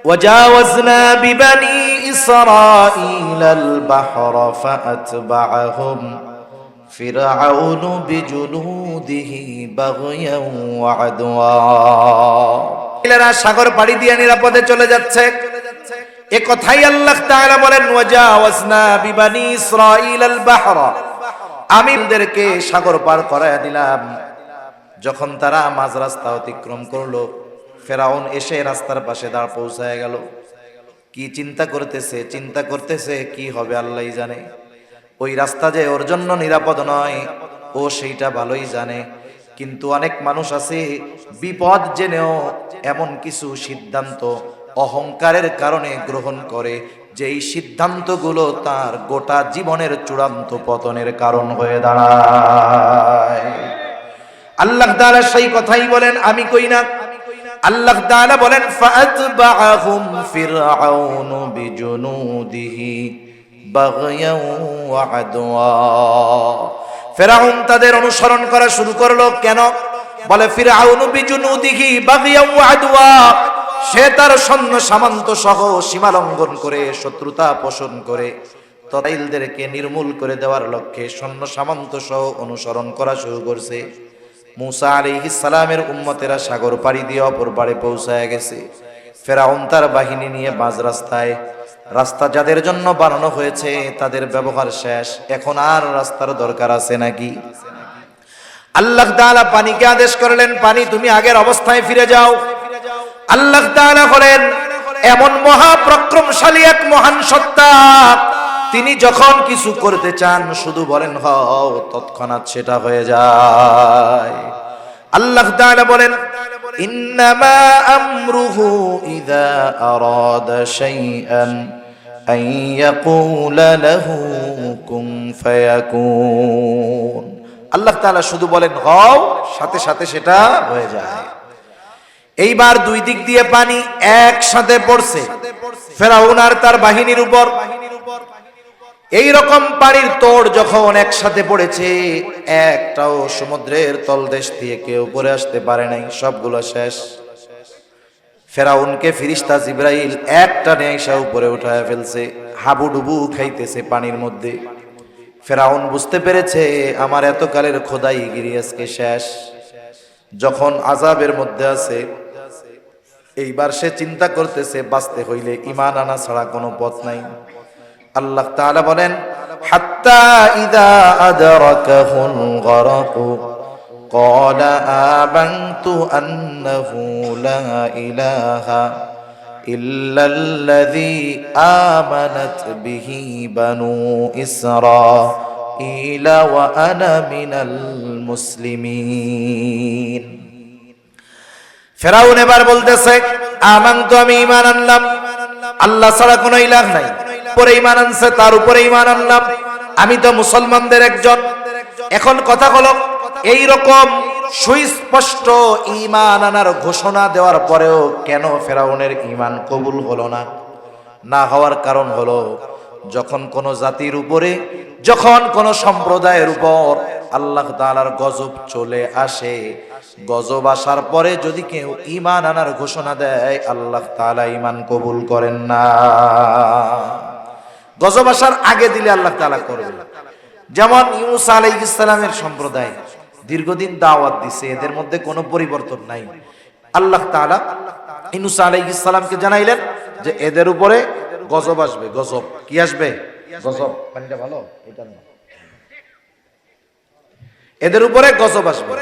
ওয়াজাওয়াজনা বিবানি ইসরাঈলাল বাহরা ফাআতবাআহুম ফিরআউনু বিজুনুদিহি বাগয়ান ওয়া আদওয়া। এরা সাগর পাড়ি দিয়ে নিরাপদে চলে যাচ্ছে, এ কথাই আল্লাহ তাআলা বলেন, ওয়াজাওয়াজনা বিবানি ইসরাঈলাল বাহরা, আমি ওদেরকে সাগর পার করায়া দিলাম। যখন তারা মাঝ রাস্তা অতিক্রম করলো, ফেরাউন এসে রাস্তার পাশে দাঁড় পৌঁছায় গেল। কি চিন্তা করতেছে কি হবে আল্লাহই জানে। ওই রাস্তা যে ওর জন্য নিরাপদ নয়, ও সেইটা ভালোই জানে। কিন্তু অনেক মানুষ আছে বিপদ জেনেও এমন কিছু সিদ্ধান্ত অহংকারের কারণে গ্রহণ করে, যেই সিদ্ধান্তগুলো তার গোটা জীবনের চূড়ান্ত পতনের কারণ হয়ে দাঁড়ায়। আল্লাহ তাআলা সেই কথাই বলেন, আমি কই না। আল্লাহ তাআলা বলেন, ফাআতবাআহুম ফিরআউনু বিজুনুদিহি বাগয়ান ওয়া আদওয়া। ফিরআউন তাদের অনুসরণ করা শুরু করলো। কেন? বলে, ফিরআউনু বিজুনুদিহি বাগয়ান ওয়া আদওয়া, সে তার সৈন্য সামন্ত সহ সীমা লঙ্ঘন করে, শত্রুতা পোষণ করে, তাইলদেরকে নির্মূল করে দেওয়ার লক্ষ্যে সৈন্য সামন্ত সহ অনুসরণ করা শুরু করছে। মূসা আলাইহিস সালামের উম্মতেরা সাগর পাড়ি দিয়ে অপর পাড়ে পৌঁছায় গেছে। ফেরাউন তার বাহিনী নিয়ে বাজ রাস্তায়। রাস্তা যাদের জন্য বানানো হয়েছে তাদের ব্যবহার শেষ, এখন আর রাস্তার দরকার আছে নাকি? আল্লাহ তাআলা পানিকে আদেশ করলেন, পানি তুমি আগের অবস্থায় ফিরে যাও। আল্লাহ তাআলা হলেন এমন মহাপরাক্রমশালী এক মহান সত্তা, তিনি যখন কিছু করতে চান শুধু বলেন হও, তৎক্ষণাৎ সেটা হয়ে যায়। আল্লাহ তাআলা বলেন, ইন্নামা আমরুহু ইযা আরাদা শাইআন আন ইয়াকুলা লাহু কুন ফায়াকুন। আল্লাহ তাআলা শুধু বলেন হও, সাথে সাথে সেটা হয়ে যায়। এইবার দুই দিক দিয়ে পানি একসাথে পড়ছে ফেরাউন আর তার বাহিনীর উপর। এই রকম পানির তোড় যখন একসাথে পড়েছে, একটাও সমুদ্রের তলদেশ দিয়ে কেউ উপরে আসতে পারে নাই, সবগুলো শেষ। ফেরাউনকে ফিরিস্তা জিবরাইল একটা নেশা উপরে উঠায় ফেলছে, হাবুডুবু খাইতেছে পানির মধ্যে। ফেরাউন বুঝতে পেরেছে আমার এতকালের খোদাইগিরি আজকে শেষ। যখন আযাবের মধ্যে আছে, এইবার সে চিন্তা করতেছে বাঁচতে হইলে ঈমান আনা ছাড়া কোনো পথ নাই। আল্লাহ তাআলা বলেন, হাত্তা ইযা আদরাকাহুল গরাকু ক্বালা আমানতু আন্নাহু লা ইলাহা ইল্লাল্লাযী আমানাত বিহি বানু ইসরাঈল ওয়া আনা মিনাল মুসলিমিন। ফেরাউন এবার বলতেছে, আমানতু, আমি ঈমান আনলাম, আল্লাহ ছাড়া কোনো ইলাহ নাই। পরে ঈমান আনছে, তার উপরে ঈমান আনলাম, আমি তো মুসলমানদের একজন। এখন কথা হলো, এই রকম সুস্পষ্ট ঈমান আনার ঘোষণা দেওয়ার পরেও কেন ফেরাউনের ঈমান কবুল হলো না? না হওয়ার কারণ হলো, যখন কোন জাতির উপরে, যখন কোন সম্প্রদায়ের উপর আল্লাহ তাআলার গজব চলে আসে, গজব আসার পরে যদি কেউ ঈমান আনার ঘোষণা দেয়, আল্লাহ তাআলা ঈমান কবুল করেন না। গজব আসার আগে দিলে আল্লাহ তাআলা করবেন। যেমন ইউনূস আলাইহিস সালামের সম্প্রদায় দীর্ঘদিন দাওয়াত দিছে, এদের মধ্যে কোনো পরিবর্তন নাই। আল্লাহ তাআলা ইউনূস আলাইহিস সালামকে জানাইলেন যে এদের উপরে গজব আসবে। গজব কি আসবে? গজব। পানিটা ভালো, এটা না, এদের উপরে গজব আসবে।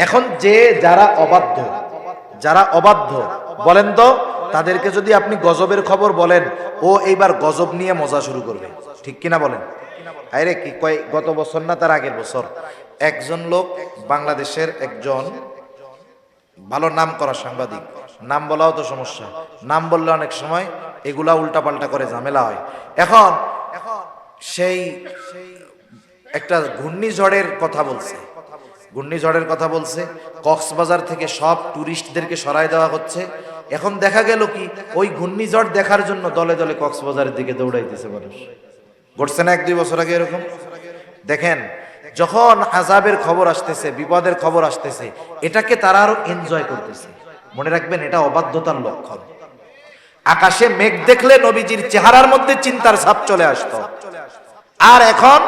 এখন যারা অবাধ্য বলেন তো, তাদেরকে যদি আপনি গজবের খবর বলেন, ও এইবার গজব নিয়ে মজা শুরু করবে, ঠিক কিনা বলেন? আরে কি কয়, গত বছর না তার আগের বছর একজন লোক, বাংলাদেশের একজন ভালো নাম করা সাংবাদিক, নাম বলাও তো সমস্যা, নাম বললে অনেক সময় এগুলা উল্টাপাল্টা করে ঝামেলা হয়। এখন সেই একটা ঘূর্ণিঝড়ের কথা বলছে, কক্সবাজার থেকে সব টুরিস্টদেরকে সরায় দেওয়া হচ্ছে। এখন দেখা গেল কি, ওই ঘূর্ণিঝড় দেখার জন্য দলে দলে কক্সবাজারের দিকে দৌড়াইতেছে মানুষ। ঘটছে না 1-2 বছর আগে এরকম? দেখেন, যখন আযাবের খবর আসতেছে, বিপদের খবর আসতেছে, এটাকে তারা আরো এনজয় করতেছে। মনে রাখবেন, এটা অবাধ্যতার লক্ষণ। আকাশে মেঘ দেখলে নবীজির চেহারার মধ্যে চিন্তার ছাপ চলে আসতো, আর এখন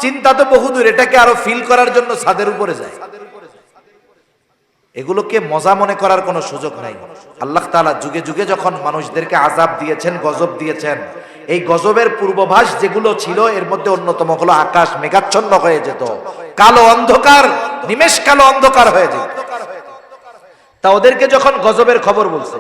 চিন্তা তো বহুদূর, এটাকে আরো ফিল করার জন্য ছাদের উপরে যায়। এগুলোকে মজা মনে করার কোনো সুযোগ নাই। আল্লাহ তাআলা যুগে যুগে যখন মানুষদেরকে আযাব দিয়েছেন, গজব দিয়েছেন, এই গজবের পূর্বাভাস যেগুলো ছিল, এর মধ্যে অন্যতম হলো আকাশ মেঘাচ্ছন্ন হয়ে যেত, কালো অন্ধকার, নিমেষ কালো অন্ধকার হয়ে যেত। তা ওদেরকে যখন গজবের খবর বলছে,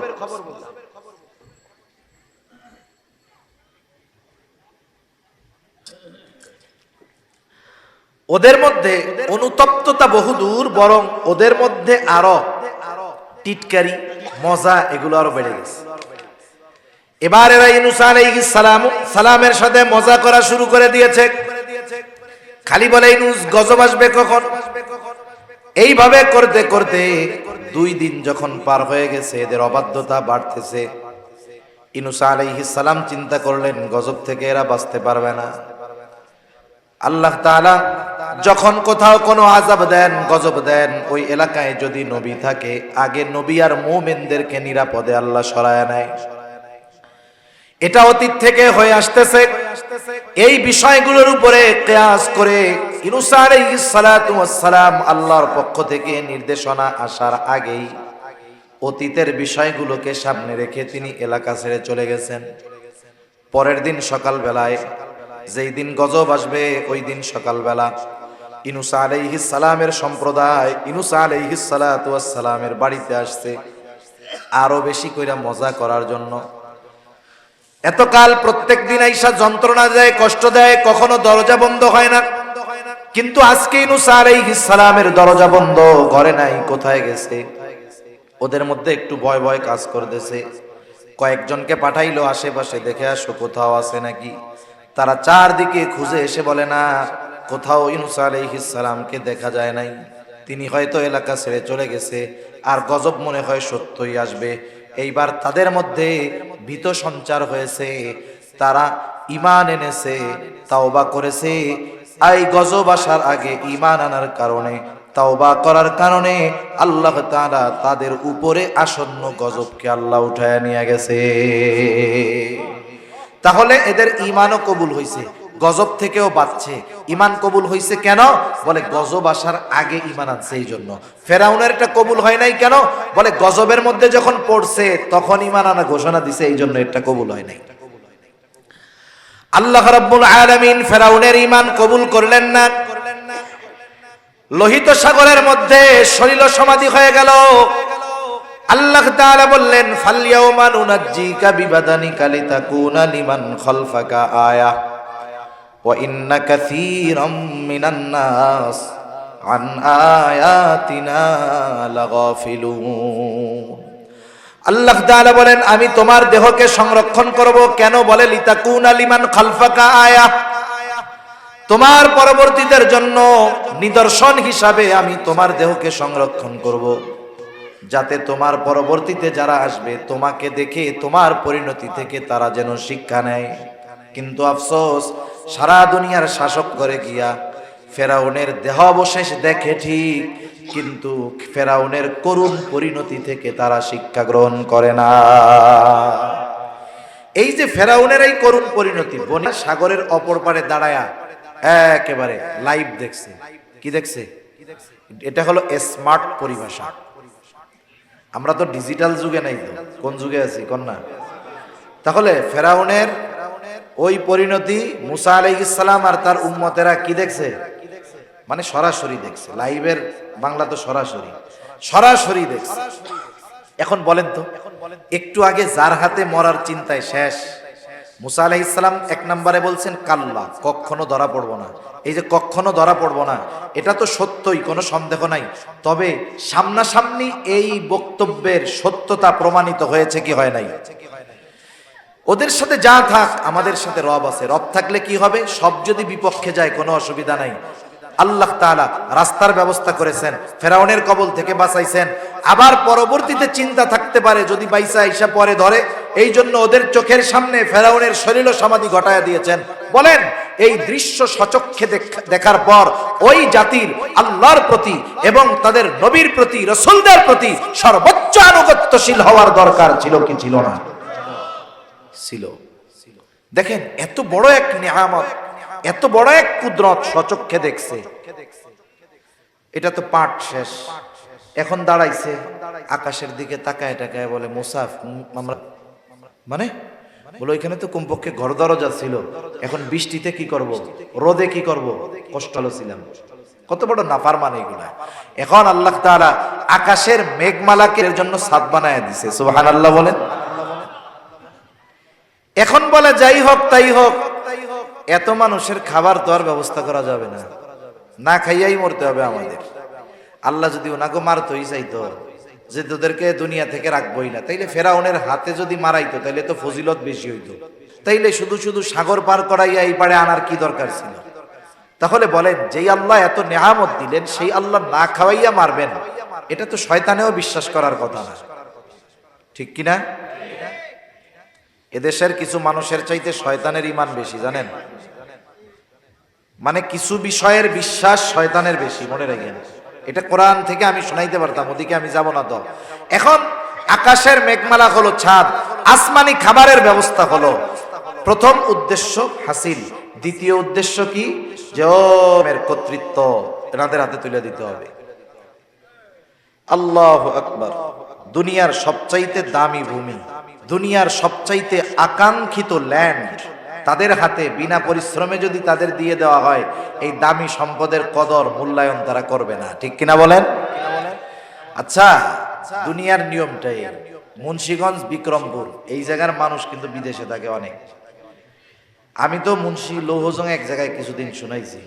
ওদের মধ্যে অনুতপ্ততা বহুদূর, বরং ওদের মধ্যে আরো টিটকারি, মজা, এগুলো আরো বেড়ে গেছে। এবার এরা ইউনূস আলাইহিস সালামের সাথে মজা করা শুরু করে দিয়েছে। খালি বলে, ইউনূস, গজব আসবে কখন? এইভাবে করতে করতে 2 দিন যখন পার হয়ে গেছে, এদের অবাধ্যতা বাড়তেছে। ইউনূস আলাইহিস সালাম চিন্তা করলেন, গজব থেকে এরা বাঁচতে পারবে না। আল্লাহ তাআলা যখন কোথাও কোনো আযাব দেন, গজব দেন, ওই এলাকায় যদি নবী থাকে, আগে নবী আর মুমিনদেরকে নিরাপদে আল্লাহ সরায় নেয়। এটা অতীত থেকে হয়ে আসতেছে। এই বিষয়গুলোর উপরে কিয়াস করে ইউনূস আলাইহিস সালাতু ওয়াস সালাম আল্লাহর পক্ষ থেকে নির্দেশনা আসার আগেই অতীতের বিষয়গুলোকে সামনে রেখে তিনি এলাকা ছেড়ে চলে গেছেন। পরের দিন সকালবেলায়, যেই দিন গজব আসবে, ওই দিন সকালবেলা ইউনূস আলাইহিস সালামের সম্প্রদায় ইউনূস আলাইহিস সালাতু ওয়াস সালামের বাড়িতে আসছে আরো বেশি কইরা মজা করার জন্য। এতকাল প্রত্যেক দিন আইসা যন্ত্রণা দেয়, কষ্ট দেয়, কখনো দরজা বন্ধ হয় না, কিন্তু আজকে ইউনূস আলাইহিস সালামের দরজা বন্ধ, ঘরে নাই, কোথায় গেছে? ওদের মধ্যে একটু ভয় ভয় কাজ করতেছে। কয়েকজনকে পাঠাইলো, আশেপাশে দেখে আসো কোথাও আছে নাকি। তারা চারদিকে খুঁজে এসে বলে, না, কোথাও ইউনূস আলাইহিস সালামকে দেখা যায় নাই, তিনি হয়তো এলাকা ছেড়ে চলে গেছে, আর গজব মনে হয় সত্যই আসবে। এইবার তাদের মধ্যে ভীত সঞ্চার হয়েছে, তারা ঈমান এনেছে, তাওবা করেছে। এই গজব আসার আগে ঈমান আনার কারণে তাওবা করার কারণে আল্লাহ তাআলা তাদের উপরে আসন্ন গজবকে আল্লাহ উঠায় নিয়ে গেছে। তাহলে এদের ঈমানও কবুল হইছে, গজব থেকেও বাঁচছে। ঈমান কবুল হইছে কেন? বলে গজব আসার আগে ঈমান আনছে এই জন্য। ফেরাউনের এটা কবুল হয় নাই কেন? বলে গজবের মধ্যে যখন পড়ছে তখন ঈমান আনা ঘোষণা দিছে, এই জন্য এটা কবুল হয় নাই। আল্লাহ রাব্বুল আলামিন ফেরাউনের ঈমান কবুল করলেন না। লোহিত সাগরের মধ্যে সলিল সমাধি হয়ে গেল। আল্লাহ তাআলা বললেন ফালইয়াউমা নুনাজ্জিকা বিবাদানিকা লিতাকুনা লিমান খালফাকা আয়া ওয়া ইন্না কাসীরাম মিনান নাস আন আয়াতিনা লাগাফিলুন। আল্লাহ তাআলা বলেন আমি তোমার দেহকে সংরক্ষণ করব। কেন? বলে লিতাকুনা লিমান খালফাকা আয়া, তোমার পরবর্তীদের জন্য নিদর্শন হিসাবে আমি তোমার দেহকে সংরক্ষণ করব, যাতে তোমার পরবর্তীতে যারা আসবে তোমাকে দেখে তোমার পরিণতি থেকে তারা যেন শিক্ষা নেয়। কিন্তু আফসোস, সারা দুনিয়ার শাসক করে গিয়া ফেরাউনের দেহ অবশেষ দেখে ঠিক, কিন্তু ফেরাউনের করুণ পরিণতি থেকে তারা শিক্ষা গ্রহণ করে না। এই যে ফেরাউনের এই করুণ পরিণতি, বনি সাগরের অপর পারে দাঁড়ায়া একেবারে লাইভ দেখছে। কি দেখছে? এটা হলো স্মার্ট পরিভাষা। আমরা তো ডিজিটাল যুগে নাই, তো কোন যুগে আছি কোন না? তাহলে ফেরাউনের ওই পরিণতি মুসা আলাইহিস সালাম আর তার উম্মতেরা কি দেখছে? মানে সরাসরি দেখছে। লাইভের বাংলা তো সরাসরি দেখছে। এখন বলেন তো, একটু আগে যার হাতে মরার চিন্তায় শেষ, মুসা আলাইহিস সালাম এক নম্বরে বলছেন কাল্লা, কখনো ধরা পড়বো না। এই যে কখনো ধরা পড়বো না, এটা তো সত্যই, কোনো সন্দেহ নাই। তবে সামনাসামনি এই বক্তব্যের সত্যতা প্রমাণিত হয়েছে কি হয় নাই? ওদের সাথে যা থাক, আমাদের সাথে রব আছে। রব থাকলে কি হবে? সব যদি বিপক্ষে যায় কোনো অসুবিধা নাই। আল্লাহ তাআলা রাস্তার ব্যবস্থা করেছেন, ফেরাউনের কবল থেকে বাঁচাইছেন। আবার পরবর্তীতে চিন্তা থাকতে পারে যদি বাইসা ঈশা পরে ধরে, এই জন্য ওদের চোখের সামনে ফেরাউনের সলিল সমাধি ঘটায়া দিয়েছেন। বলেন, এই দৃশ্য সচক্ষে দেখার পর ওই জাতির আল্লাহর প্রতি এবং তাদের নবীর প্রতি, রাসূলদের প্রতি সর্বোচ্চ আনুগত্যশীল হওয়ার দরকার ছিল কি ছিল না? ছিল। দেখেন, এত বড় এক নিয়ামত, এত বড় এক কুদরত সচক্ষে দেখছে। এটা তো পাঠ শেষ, এখন দাঁড়াইছে আকাশের দিকে তাকায় তাকায় বলে মুসাফ আমরা মানে বলে ওইখানে তো কমপক্ষে ঘর দরজা ছিল, এখন বৃষ্টিতে কি করব, রোদে কি করব, কষ্ট ছিলাম। কত বড় নাফরমান এগুলা। এখন আল্লাহ তাআলা আকাশের মেঘমালাকে এর জন্য ছাদ বানায় দিছে। সুবহানাল্লাহ বলেন। এখন বলে যাই হোক তাই হোক, এত মানুষের খাবার তো আর ব্যবস্থা করা যাবে না, না খাইয়াই মরতে হবে আমাদের। আল্লাহ যদি ওনাকে মারতই চাইতো যে তোদেরকে দুনিয়া থেকে রাখবই না, তাইলে ফেরাউনের হাতে যদি মারাইতো তাইলে তো ফজিলত বেশি হইতো। তাইলে শুধু শুধু সাগর পার করাইয়া এই পারে আনার কি দরকার ছিল? তাহলে বলেন, যেই আল্লাহ এত নেয়ামত দিলেন সেই আল্লাহ না খাওয়াইয়া মারবেন, এটা তো শয়তানেও বিশ্বাস করার কথা না, ঠিক কিনা? এদেশের কিছু মানুষের চাইতে শয়তানের ঈমান বেশি, জানেন? মানে কিছু বিষয়ের বিশ্বাস শয়তানের বেশি, মনে রাখেন। এটা কোরআন থেকে আমি শোনাইতে পারতাম, ওদিকে আমি যাব না তো। এখন আকাশের মেঘমালা হলো ছাদ, আসমানি খাবারের ব্যবস্থা হলো। প্রথম উদ্দেশ্য হাসিল, দ্বিতীয় উদ্দেশ্য কি? যে ওর কর্তৃত্ব এনাদের হাতে তুলে দিতে হবে। আল্লাহু আকবার। দুনিয়ার সবচাইতে দামি ভূমি, দুনিয়ার সবচাইতে আকাঙ্ক্ষিত ল্যান্ড তাদের হাতে বিনা পরিশ্রমে যদি তাদের দিয়ে দেওয়া হয়, এই দামি সম্পদের কদর মূল্যায়ন তারা করবে না, ঠিক কিনা বলেন? আচ্ছা, দুনিয়ার নিয়মটাই। মুন্সিগঞ্জ, বিক্রমপুর এই জায়গার মানুষ কিন্তু বিদেশে থাকে অনেক। আমি তো মুন্সি লৌহজং এক জায়গায় কিছুদিন শুনাইছি,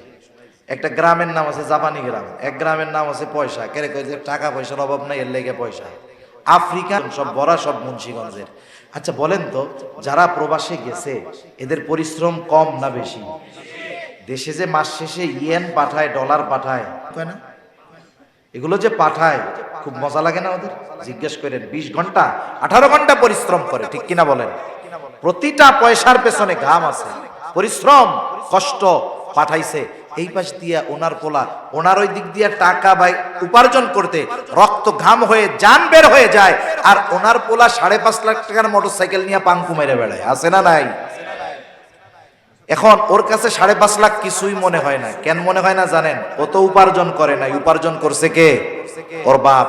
একটা গ্রামের নাম আছে জাপানি গ্রাম, এক গ্রামের নাম আছে পয়সা। কেরে কয় যে টাকা পয়সার অভাব নাই, এর লেগে পয়সা। আফ্রিকা সব বড়া, সব মুন্সিগঞ্জের। আচ্ছা বলেন তো, যারা প্রবাসে গেছে এদের পরিশ্রম কম না বেশি? দেশে যে মাস শেষে ইয়েন পাঠায়, ডলার পাঠায়, তাই না? এগুলো যে পাঠায় খুব মজা লাগে না ওদের? জিজ্ঞেস করেন, 20 ঘন্টা 18 ঘন্টা পরিশ্রম করে, ঠিক কিনা বলেন? প্রতিটা পয়সার পেছনে ঘাম আছে, পরিশ্রম, কষ্ট, পাঠাইছে। এই পাশ দিয়া ওনার পোলা ওনার ওই দিক দিয়া টাকা ভাই উপার্জন করতে রক্ত ঘাম হয়ে জান বের হয়ে যায়, আর ওনার পোলা 5.5 লাখ টাকার মোটরসাইকেল নিয়ে পাঙ্কু মেরে বেড়ায়, আছে না নাই? এখন ওর কাছে 5.5 লাখ কিছুই মনে হয় না। কেন মনে হয় না জানেন? ও তো উপার্জন করে নাই, উপার্জন করছে কে? ওর বাপ।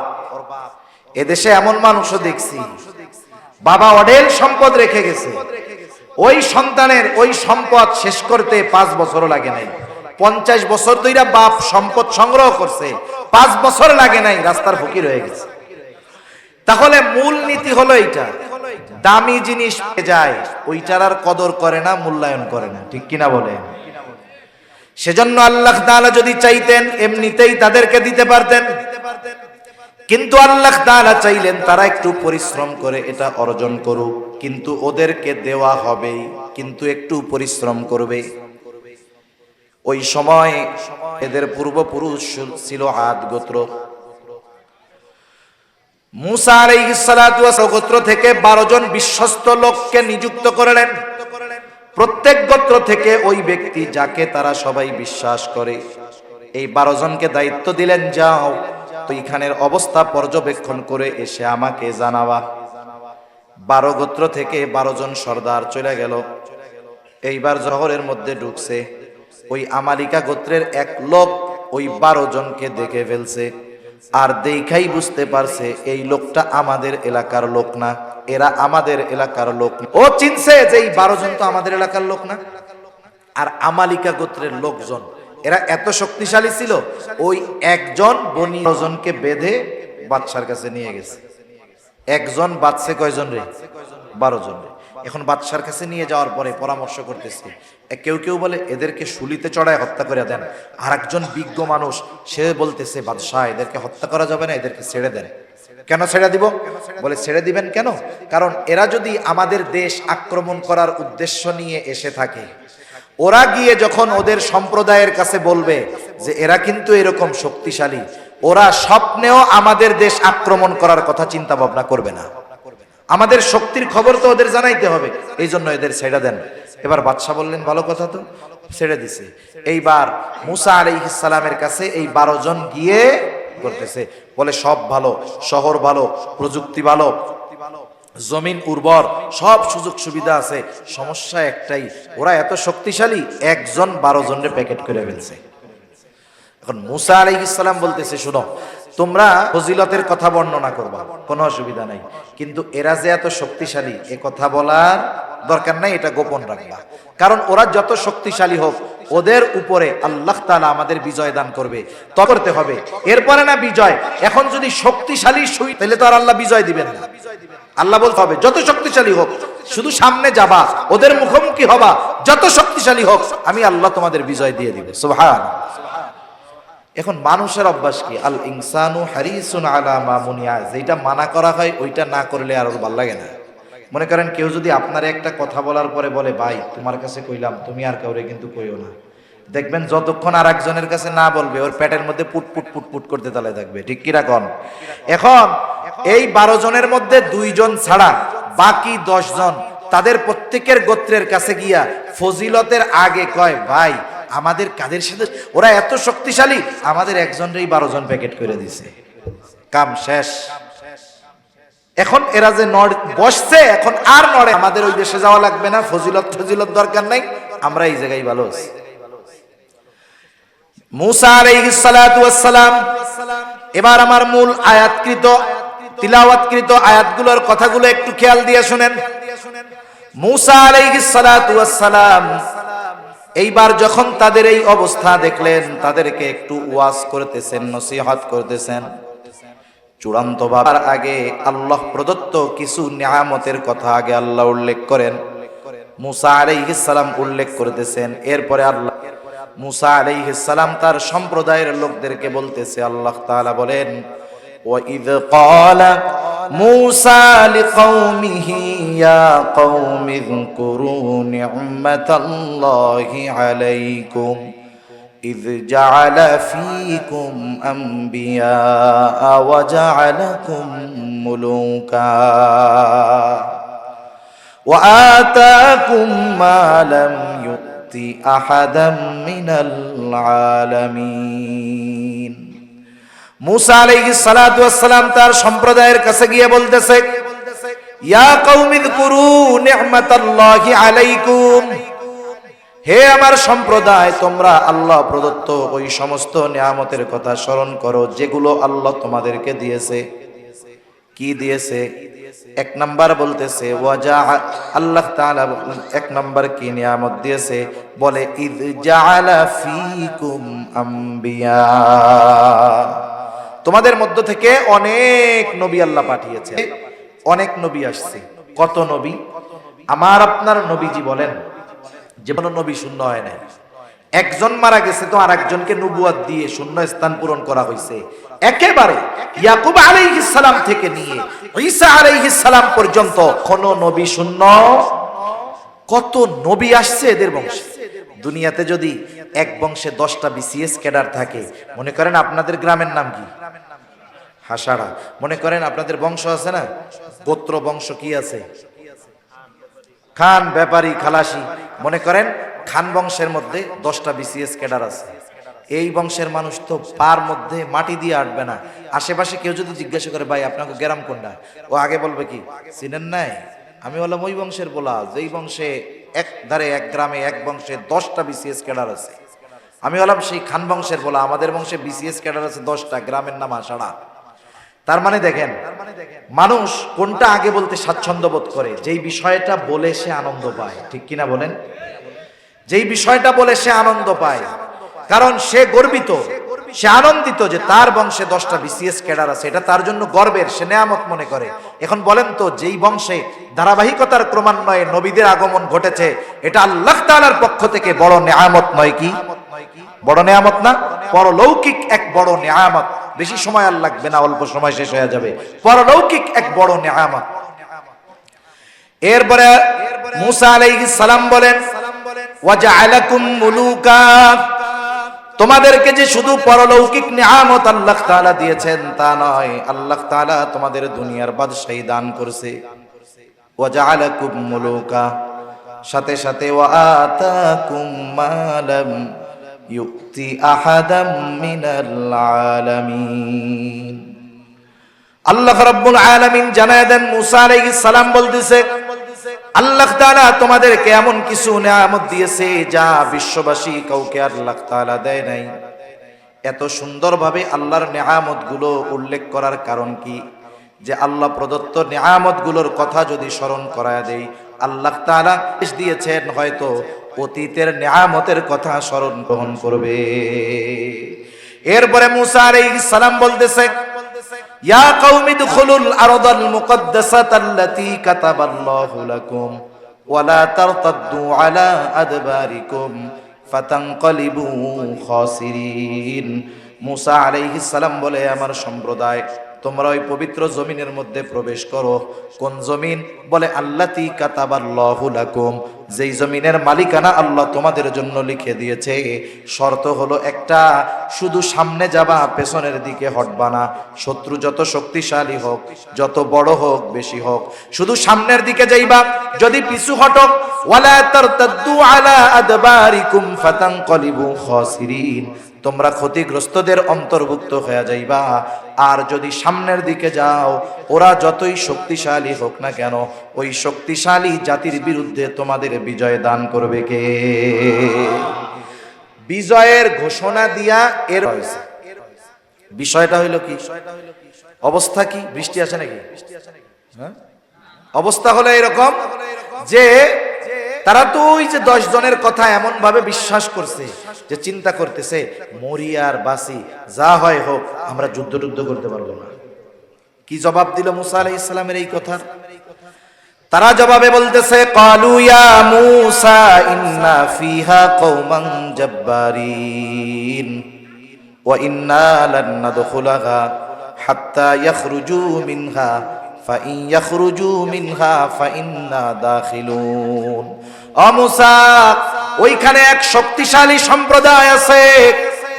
এদেশে এমন মানুষও দেখছি বাবা অঢেল সম্পদ রেখে গেছে, ওই সন্তানের ওই সম্পদ শেষ করতে 5 বছরও লাগে নাই। 50 বছর ধরে বাপ সম্পদ সংগ্রহ করছে, 5 বছর লাগে নাই, রাস্তার ফকির হয়ে গেছে। তাহলে মূল নীতি হলো এইটা, দামি জিনিস পেয়ে যায় ওইটার আর কদর করে না, মূল্যায়ন করে না, ঠিক কিনা বলে? সেজন্য আল্লাহ তাআলা যদি চাইতেন এমনিতেই তাদেরকে দিতে পারতেন, কিন্তু আল্লাহ তাআলা চাইলেন তারা একটু পরিশ্রম করে এটা অর্জন করুক, কিন্তু ওদেরকে দেওয়া হবে, কিন্তু একটু পরিশ্রম করবে। ওই সময় এদের পূর্বপুরুষ ছিল আদ গোত্র। মুসা আলাইহিস সালাতু ওয়াস গোত্র থেকে 12 জন বিশ্বস্ত লোককে নিযুক্ত করলেন। প্রত্যেক গোত্র থেকে ওই ব্যক্তি যাকে তারা সবাই বিশ্বাস করে, এই 12 জনকে দায়িত্ব দিলেন, যাও ওইখানের অবস্থা পর্যবেক্ষণ করে এসে আমাকে জানাবা। 12 গোত্র থেকে 12 জন সর্দার চলে গেল। এইবার শহরের মধ্যে ঢুকছে, ওই আমালিকা গোত্রের এক লোক ওই 12 জনকে দেখে ফেলছে, আর দেখাই বুঝতে পারছে এই লোকটা আমাদের এলাকার লোক না, এরা আমাদের এলাকার লোক। ও চিনছে যে এই 12 জন তো আমাদের এলাকার লোক না। আর আমালিকা গোত্রের লোকজন এরা এত শক্তিশালী ছিল, ওই একজন বনি 12 জনকে বেঁধে বাদশার কাছে নিয়ে গেছে। একজন বাদশা কয়জন রে? 12 জন। এখন বাদশার কাছে নিয়ে যাওয়ার পরে পরামর্শ করতেছে, কেউ কেউ বলে এদেরকে শুলিতে চড়ায় হত্যা করে দেন, আর একজন বিজ্ঞ মানুষ সে বলতেছে বাদশাহ এদেরকে হত্যা করা যাবে না, এদেরকে ছেড়ে দেন। কেন ছেড়ে দিব? বলে ছেড়ে দিবেন কেন? কারণ এরা যদি আমাদের দেশ আক্রমণ করার উদ্দেশ্য নিয়ে এসে থাকে, ওরা গিয়ে যখন ওদের সম্প্রদায়ের কাছে বলবে যে এরা কিন্তু এরকম শক্তিশালী, ওরা স্বপ্নেও আমাদের দেশ আক্রমণ করার কথা চিন্তা ভাবনা করবে না। আমাদের শক্তির খবর তো ওদের জানাইতে হবে, এই জন্য এদের ছেড়ে দেন। এবার বাদশা বললেন ভালো কথা, তো ছেড়ে দিছে। এইবার মুসা আলাইহিস সালামের কাছে এই 12 জন গিয়ে করতেছে, বলে সব ভালো, শহর ভালো, প্রযুক্তি ভালো, জমিন উর্বর, সব সুযোগ সুবিধা আছে, সমস্যা একটাই, ওরা এত শক্তিশালী, একজন 12 জনের প্যাকেট করে ফেলছে। এখন মুসা আলাইহিস সালাম বলতেছে, শোনো, তোমরা ফজিলতের কথা বর্ণনা করবা, কোনো অসুবিধা নাই, কিন্তু এরা যে এত শক্তিশালী এ কথা বলার দরকার নাই, এটা গোপন রাখবা। কারণ ওরা যত শক্তিশালী হোক, ওদের উপরে আল্লাহ তাআলা আমাদের বিজয় দান করবে, তা করতে হবে। এরপরে না বিজয়, এখন যদি শক্তিশালী শুই তাহলে তো আর আল্লাহ বিজয় দিবেন না। আল্লাহ বলতে হবে যত শক্তিশালী হোক, শুধু সামনে যাবা, ওদের মুখোমুখি হবা, যত শক্তিশালী হোক আমি আল্লাহ তোমাদের বিজয় দিয়ে দিব। সুবহানাল্লাহ। এখন মানুষের অভ্যাস কি? আল ইনসানু হারিসুন আলা মা মুনিয়া, যেটা মানা করা হয় ওইটা না করলে আর ভালো লাগে না। মনে করেন কেউ যদি আপনার একটা কথা বলার পরে বলে, ভাই তোমার কাছে কইলাম, তুমি আর কাউরে কিন্তু কইও না, দেখবেন যতক্ষণ আর একজনের কাছে না বলবে ওর পেটের মধ্যে পুট পুট পুট পুট করতে তালে থাকবে, ঠিক কি রাখুন? এখন এই 12 জনের মধ্যে 2 জন ছাড়া বাকি 10 জন তাদের প্রত্যেকের গোত্রের কাছে গিয়া ফজিলতের আগে কয়, ভাই আমাদের কাদের সাথে ওরা এত শক্তিশালী, আমাদের একজনেরই 12 জন প্যাকেট করে দিছে, কাম শেষ। এখন এরা যে বসছে, এখন আর নড়ে, আমাদের ওই দেশে যাওয়া লাগবে না, ফজিলত দরকার নাই, আমরা এই জায়গায় ভালো আছি। মুসা আলাইহিস সালাতু ওয়াস সালাম এবার আমার মূল আয়াতকৃত তিলাওয়াতকৃত আয়াতগুলোর কথাগুলো একটু খেয়াল দিয়ে শুনেন। মুসা আলাইহিস সালাতু ওয়াস সালাম এইবার যখন তাদের এই অবস্থা দেখলেন, তাদেরকে একটু ওয়াজ করতেছেন, নসিহত করতেছেন। চূড়ান্ত বাবার আগে আল্লাহ প্রদত্ত কিছু নিয়ামতের কথা আগে আল্লাহ উল্লেখ করেন, মুসা আলাইহিস সালাম উল্লেখ করতেছেন। এরপরে আল্লাহ মুসা আলাইহিস সালাম তার সম্প্রদায়ের লোকদেরকে বলতেছে, আল্লাহ তাআলা বলেন, وَإِذْ قَالَ مُوسَى لِقَوْمِهِ يَا قَوْمِ اذْكُرُوا نِعْمَةَ اللَّهِ عَلَيْكُمْ إِذْ جَعَلَ فِيكُمْ أَنْبِيَاءَ وَجَعَلَكُمْ مُلُوكًا وَآتَاكُمْ مَا لَمْ يُؤْتِ ইউতি আহাদাম মিনাল আলামিন। মূসা আলাইহিস সালাতু ওয়াস সালাম তার সম্প্রদায়ের কাছে গিয়ে বলতেছে, ইয়া কওমি যকুরু নি'মাতাল্লাহি আলাইকুম, হে আমার সম্প্রদায়, তোমরা আল্লাহ প্রদত্ত ওই সমস্ত নিয়ামতের কথা স্মরণ করো যেগুলো আল্লাহ তোমাদেরকে দিয়েছে। কি দিয়েছে? এক নাম্বার বলতেছে ওয়াজা, আল্লাহ তাআলা এক নাম্বার কি নিয়ামত দিয়েছে? বলে ইয জাআলা ফীকুম আম্বিয়া, তোমাদের মধ্য থেকে অনেক নবী আল্লাহ পাঠিয়েছে। অনেক নবী আসছে। কত নবী? আমার আপনার নবীজি বলেন যে কোনো নবী শূন্য হয় নাই। একজন মারা গেছে তো আরেকজনকে নবুয়ত দিয়ে শূন্য স্থান পূরণ করা হয়েছে। একেবারে ইয়াকুব আলাইহিস সালাম থেকে নিয়ে ঈসা আলাইহিস সালাম পর্যন্ত কোন নবী শূন্য? কত নবী আসছে এদের বংশে। দুনিয়াতে যদি এক বংশে 10টা বিসিএস ক্যাডার থাকে, মনে করেন আপনাদের গ্রামের নাম কি? হাসাড়া। মনে করেন আপনাদের বংশ আছে না, গোত্র বংশ কি আছে? খান, ব্যাপারী, খালাসি। মনে করেন খান বংশের মধ্যে 10টা বিসিএস ক্যাডার আছে। এই বংশের মানুষ তো পার মধ্যে মাটি দিয়ে আটবে না। আশেপাশে কেউ যদি জিজ্ঞাসা করে ভাই আপনাকে গ্রাম কোনটা, ও আগে বলবে কি চিনেন নাই? আমি বললাম ওই বংশের বলা যেই বংশে এক ধারে এক গ্রামে এক বংশে 10টা বিসিএস ক্যাডার আছে। আমি বললাম সেই খান বংশের বলা, আমাদের বংশে বিসিএস ক্যাডার আছে 10টা, গ্রামের নাম আষাঢ়া। তার মানে দেখেন মানুষ কোনটা আগে বলতে স্বাচ্ছন্দ্য বোধ করে? যেই বিষয়টা বলে সে আনন্দ পায়। ঠিক কিনা বলেন? যেই বিষয়টা বলে সে আনন্দ পায়, কারণ সে গর্বিত, সে আনন্দিত যে তার বংশে 10টা বিসিএস ক্যাডার আছে। এটা তার জন্য গর্বের, সে নেয়ামত মনে করে। এখন বলেন তো, যেই বংশে ধারাবাহিকতার ক্রমান্বয়ে নবীদের আগমন ঘটেছে, এটা আল্লাহ তাআলার পক্ষ থেকে বড় নেয়ামত নয় কি? বড় নেয়ামত না? পরলৌকিক এক বড় নেয়ামত। বেশি সময় আর লাগবে না, অল্প সময় শেষ হয়ে যাবে। পরলৌকিক এক বড় নেয়ামত। এরপরে মূসা আলাইহিস সালাম বলেন ওয়াজআলাকুম মুলুকা, তোমাদেরকে যে শুধু পরলৌকিক নিয়ামত আল্লাহ তাআলা দিয়েছেন তা নয়, আল্লাহ তাআলা তোমাদের দুনিয়ার বাদশাহী দান করেছে। ওয়াজআলাকুম মুলুকা, সাথে সাথে ওয়া আতাকুম মা লাম ইউতি আহাদাম মিনাল আলামিন। আল্লাহ রাব্বুল আলামিন জানায় দেন মূসা আলাইহিস সালাম বলতেছে, আল্লাহ তাআলা তোমাদেরকে এমন কিছু নিয়ামত দিয়েছে যা বিশ্ববাসী কাউকে আল্লাহ তাআলা দেয় নাই। এত সুন্দরভাবে আল্লাহর নিয়ামতগুলো উল্লেখ করার কারণ কি? যে আল্লাহ প্রদত্ত নিয়ামতগুলোর কথা যদি স্মরণ করায় দেই, আল্লাহ তাআলা দিয়েছেন, হয়তো অতীতের নিয়ামতের কথা স্মরণ গ্রহণ করবে। এরপরে মূসা আলাইহিস সালাম বলতেছে, ইয়া কওমি দুখুলুল আরদাল মুকদ্দাসাতাল্লাতী কাতাবাল্লাহু লাকুম ওয়া লা তারতাদ্দু আলা আদবারিকুম ফাতানকালিবু খাসিরিন। মূসা আলাইহিস সালাম বলে, আমার সম্প্রদায়, তোমরা ওই পবিত্র জমিনের মধ্যে প্রবেশ করো। কোন জমিন? বলে আল্লাতী কাতাবাল্লাহু লাকুম, যেই জমিনের মালিকানা আল্লাহ তোমাদের জন্য লিখে দিয়েছে। শর্ত হলো একটা, শুধু সামনে যাবা, পেছনের দিকে হটবা না। শত্রু যত শক্তিশালী হোক, যত বড় হোক, বেশি হোক, শুধু সামনের দিকে যাইবা। যদি পিছু হটো, ওয়ালা তারতাদ্দু আলা আদবারিকুম ফাতানকালিবু খাসিরিন, তোমরা ক্ষতিগ্রস্তদের অন্তর্ভুক্ত হয়ে যাইবা। আর যদি সামনের দিকে যাও, ওরা যতই শক্তিশালী হোক না কেন, ওই শক্তিশালী জাতির বিরুদ্ধে তোমাদের বিজয় দান করবে কে? বিজয়ের ঘোষণা দিয়া এর হয়েছে। বিষয়টা হইল কি? অবস্থা কি? বৃষ্টি আসে নাকি? হ্যাঁ, অবস্থা হলো এরকম যে তারা তো ওই যে 10 জনের কথা এমন ভাবে বিশ্বাস করছে যে চিন্তা করতেছে, মরি আর বাসি, যা হয় হোক, আমরা যুদ্ধ করতে পারবো না। কি জবাব দিল মূসা আলাইহিস সালামের এই কথা? তারা জবাবে বলতেছে, ক্বালু ইয়া মূসা ইন্না ফিহা কওমান জাব্বারিন ওয়া ইন্না লান নাদখুলাহা হাত্তা ইয়াখরুজু মিনহা ফাইন ইয়াখরুজু মিনহা ফাইন্না দাখিলুন। ও মূসা, ওইখানে এক শক্তিশালী সম্প্রদায় আছে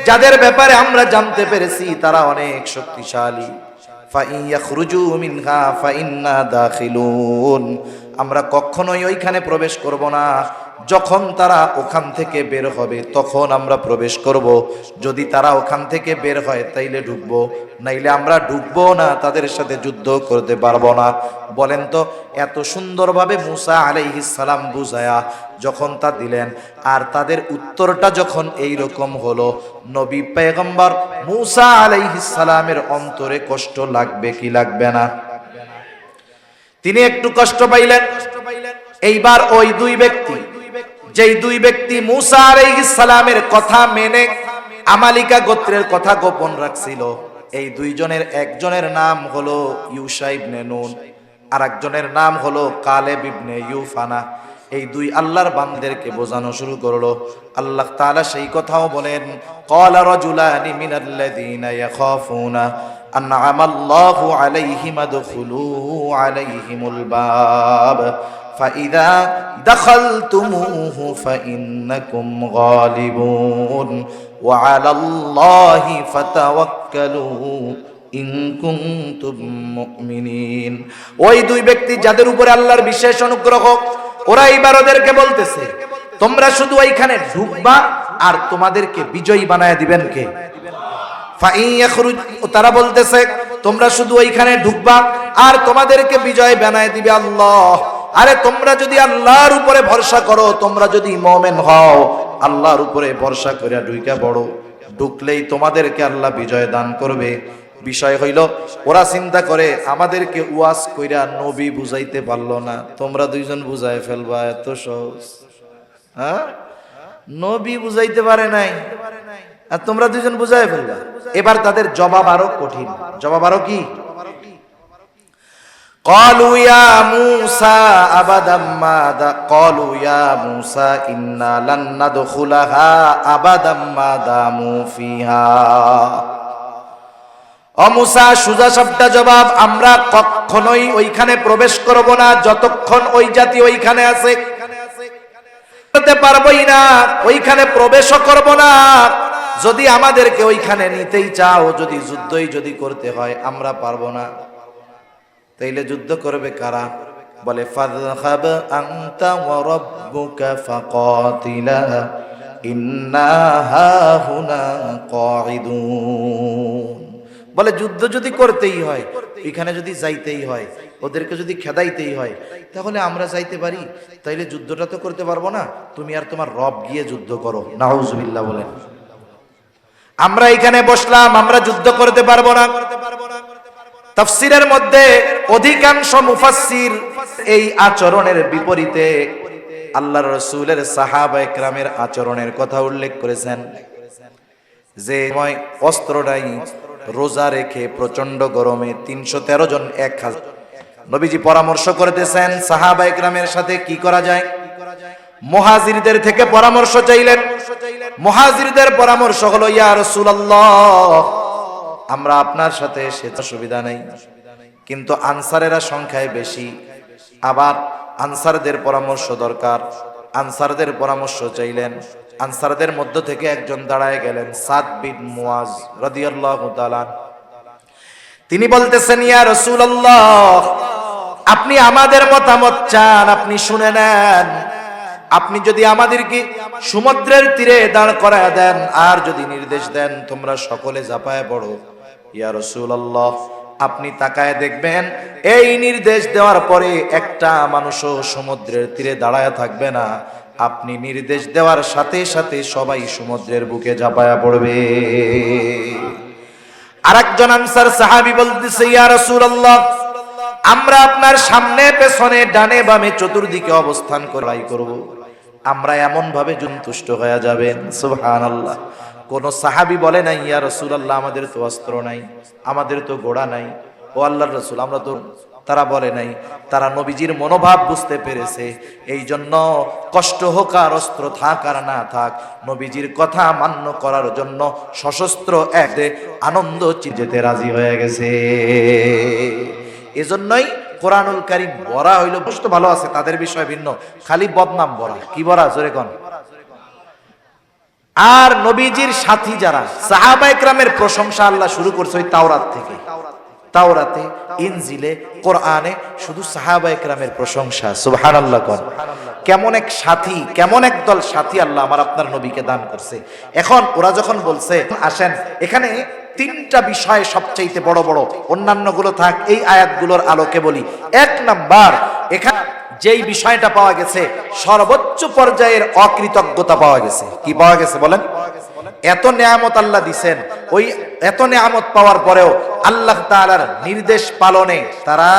যাদের ব্যাপারে আমরা জানতে পেরেছি তারা অনেক শক্তিশালী। ফাইন ইয়াখরুজু মিনহা ফাইন্না দাখিলুন, আমরা কখনোই ওইখানে প্রবেশ করব না যখন তারা ওখান থেকে বের হবে তখন আমরা প্রবেশ করব। যদি তারা ওখান থেকে বের হয় তাইলে ঢুকবো, নাইলে আমরা ঢুকবো না, তাদের সাথে যুদ্ধ করতে পারবো না। বলেন তো, এত সুন্দরভাবে মুসা আলাইহিস সালাম বুঝায়া যখন তা দিলেন, আর তাদের উত্তরটা যখন এই রকম হলো, নবী পয়গম্বর মুসা আলাইহিস সালামের অন্তরে কষ্ট লাগবে কি লাগবে না? তিনি একটু কষ্ট পাইলেন। এইবার ওই দুই ব্যক্তি, যেই দুই ব্যক্তি মুসা আলাইহিস সালামের কথা মেনে আমালিকা গোত্রের কথা গোপন রাখছিল, এই দুইজনের একজনের নাম হলো ইউশা ইবনে নুন, আর একজনের নাম হলো কালেব ইবনে ইউফানা। এই দুই আল্লাহর বান্দাদেরকে বোঝানো শুরু করলো। আল্লাহ তাআলা সেই কথাও বলেন, ক্বালা রাজুলানি মিনাল্লাযীনা ইয়াখাফুনা আনআমাল্লাহু আলাইহিম আদখুলু আলাইহিমুল বাব ফাইযা দাখালতুমুহু ফাইন্নাকুম গালিবুন ওয়া আলাল্লাহি ফাতাওয়াক্কালু ইন কুনতুম মুমিনিন। ওই দুই ব্যক্তি যাদের উপরে আল্লাহর বিশেষ অনুগ্রহ, ওরা এইবার ওদেরকে বলতেছে, তোমরা শুধু ওইখানে ঢুকবা আর তোমাদেরকে বিজয়ী বানায় দিবেন কে? তারা বলতেছে, তোমরা শুধু ওইখানে ঢুকবা আর তোমাদেরকে বিজয় বানায় দিবে আল্লাহ। আরে তোমরা যদি আল্লাহর উপরে ভরসা করো, তোমরা যদি মুমিন হও, আল্লাহর উপরে ভরসা করে ঢুইকা বড়, ঢুকলেই তোমাদেরকে আল্লাহ বিজয় দান করবে। বিষয় হইল, ওরা চিন্তা করে আমাদেরকে ওয়াজ কইরা নবী বুঝাইতে পারলো না, তোমরা দুইজন বুঝাই ফেলবা, এত সহজ? হ্যাঁ, নবী বুঝাইতে পারে নাই আর তোমরা দুইজন বুঝাই ফেলবা। এবার তাদের জবাব আরো কঠিন। জবাব আরো কি? قالوا يا موسى أبدا ما قالوا يا موسى إنا لن ندخلها أبدا ما داموا فيها। ও মুসা, সোজা সাপটা জবাব, আমরা কখনোই ওইখানে প্রবেশ করব না যতক্ষণ ওই জাতি ওইখানে আছে। করতে পারবোই না, ওইখানে প্রবেশও করব না। যদি আমাদেরকে ওইখানে নিতেই চাও, যদি যুদ্ধই যদি করতে হয়, আমরা পারবো না। তাইলে যুদ্ধ করবে কারা? বলে ফাযহাব আনতা ওয়া রাব্বুকা ফাকাতিলা ইন্না হাহুনা কাঈদুন। বলে যুদ্ধ যদি করতেই হয়, এখানে যদি যাইতেই হয়, ওদেরকে যদি খেদাইতেই হয়, তাহলে আমরা যাইতে পারি। তাইলে যুদ্ধটা তো করতে পারবো না, তুমি আর তোমার রব গিয়ে যুদ্ধ করো। নাউজুবিল্লাহ বলেন। আমরা এখানে বসলাম, আমরা যুদ্ধ করতে পারবো না। তাফসীরের মধ্যে অধিকাংশ মুফাসসির এই আচরণের বিপরীতে আল্লাহর রাসূলের সাহাবায়ে কেরামের আচরণের কথা উল্লেখ করেছেন। যে অস্ত্র নাই, রোজা রেখে প্রচন্ড গরমে ৩১৩ জন ১,০০০, নবীজি পরামর্শ করতেছেন সাহাবায়ে কেরামের সাথে কি করা যায়। মুহাজিরদের থেকে পরামর্শ চাইলেন। মুহাজিরদের পরামর্শ হলো, ইয়া রাসূলুল্লাহ, আমরা আপনার সাথে সেটা সুবিধা নেই, কিন্তু আনসারেরা সংখ্যায় বেশি, আবার আনসারদের পরামর্শ দরকার। আনসারদের পরামর্শ চাইলেন। আনসারদের মধ্য থেকে একজন দাঁড়ায় গেলেন, সাদ বিন মুয়াজ রাদিয়াল্লাহু তাআলা। তিনি বলতেছেন, ইয়া রাসূলুল্লাহ, আপনি আমাদের মতামত চান, আপনি শুনে নেন। আপনি যদি আমাদেরকে সমুদ্রের তীরে দাঁড় করায় দেন আর যদি নির্দেশ দেন তোমরা সকলে ঝাঁপায় পড়ো, ইয়া রাসূলুল্লাহ, আপনি তাকায় দেখবেন এই নির্দেশ দেওয়ার পরে একটা মানুষও সমুদ্রের তীরে দাঁড়ায় থাকবে না। আপনি নির্দেশ দেওয়ার সাথে সাথে সবাই সমুদ্রের বুকে ঝাঁপায়া পড়বে। আরেকজন আনসার সাহাবী বলতেছে, ইয়া রাসূলুল্লাহ, আমরা আপনার সামনে পেছনে ডানে বামে চতুর্দিকে অবস্থান করাই করব, আমরা এমন ভাবে সন্তুষ্ট হয়ে যাবেন। সুবহানাল্লাহ। কোন সাহাবী বলে নাই, ইয়া রাসূলুল্লাহ, আমাদের তো অস্ত্র নাই, আমাদের তো ঘোড়া নাই, ও আল্লাহর রাসূল, আমরা তো, তারা বলে নাই। তারা নবীজির মনোভাব বুঝতে পেরেছে। এই জন্য কষ্ট হোক আর অস্ত্র থাক আর না থাক, নবীজির কথা মান্য করার জন্য সশস্ত্র এক আনন্দ চিজেতে রাজি হয়ে গেছে। এজন্যই কোরআনুল কারীম বড়া হইল, বুঝতে ভালো আছে, তাদের বিষয় ভিন্ন, খালি বদনাম বড়া। কি বড়া? জোরে কোন। আর নবীজির সাথী যারা সাহাবায়ে কেরামের প্রশংসা আল্লাহ শুরু করছে ওই তাওরাত থেকে। তাওরাতে, ইনজিলে, কোরআনে শুধু সাহাবায়ে কেরামের প্রশংসা। সুবহানাল্লাহ কোন। কেমন এক সাথী, কেমন এক দল সাথী আল্লাহ আমার আপনার নবীকে দান করছে। এখন ওরা যখন বলছে, আসেন এখানে তিনটা বিষয় সবচাইতে বড় বড়, অন্যান্যগুলো থাক, এই আয়াতগুলোর আলোকে বলি। এক নাম্বার, এখানে যেই বিষয়টা পাওয়া গেছে, সর্বোচ্চ পর্যায়ের অকৃতজ্ঞতা পাওয়া গেছে। কি পাওয়া গেছে বলেন? এত নেয়ামত আল্লাহ দিছেন, ওই এত নেয়ামত পাওয়ার পরেও আল্লাহ তাআলার নির্দেশ পালনে তারা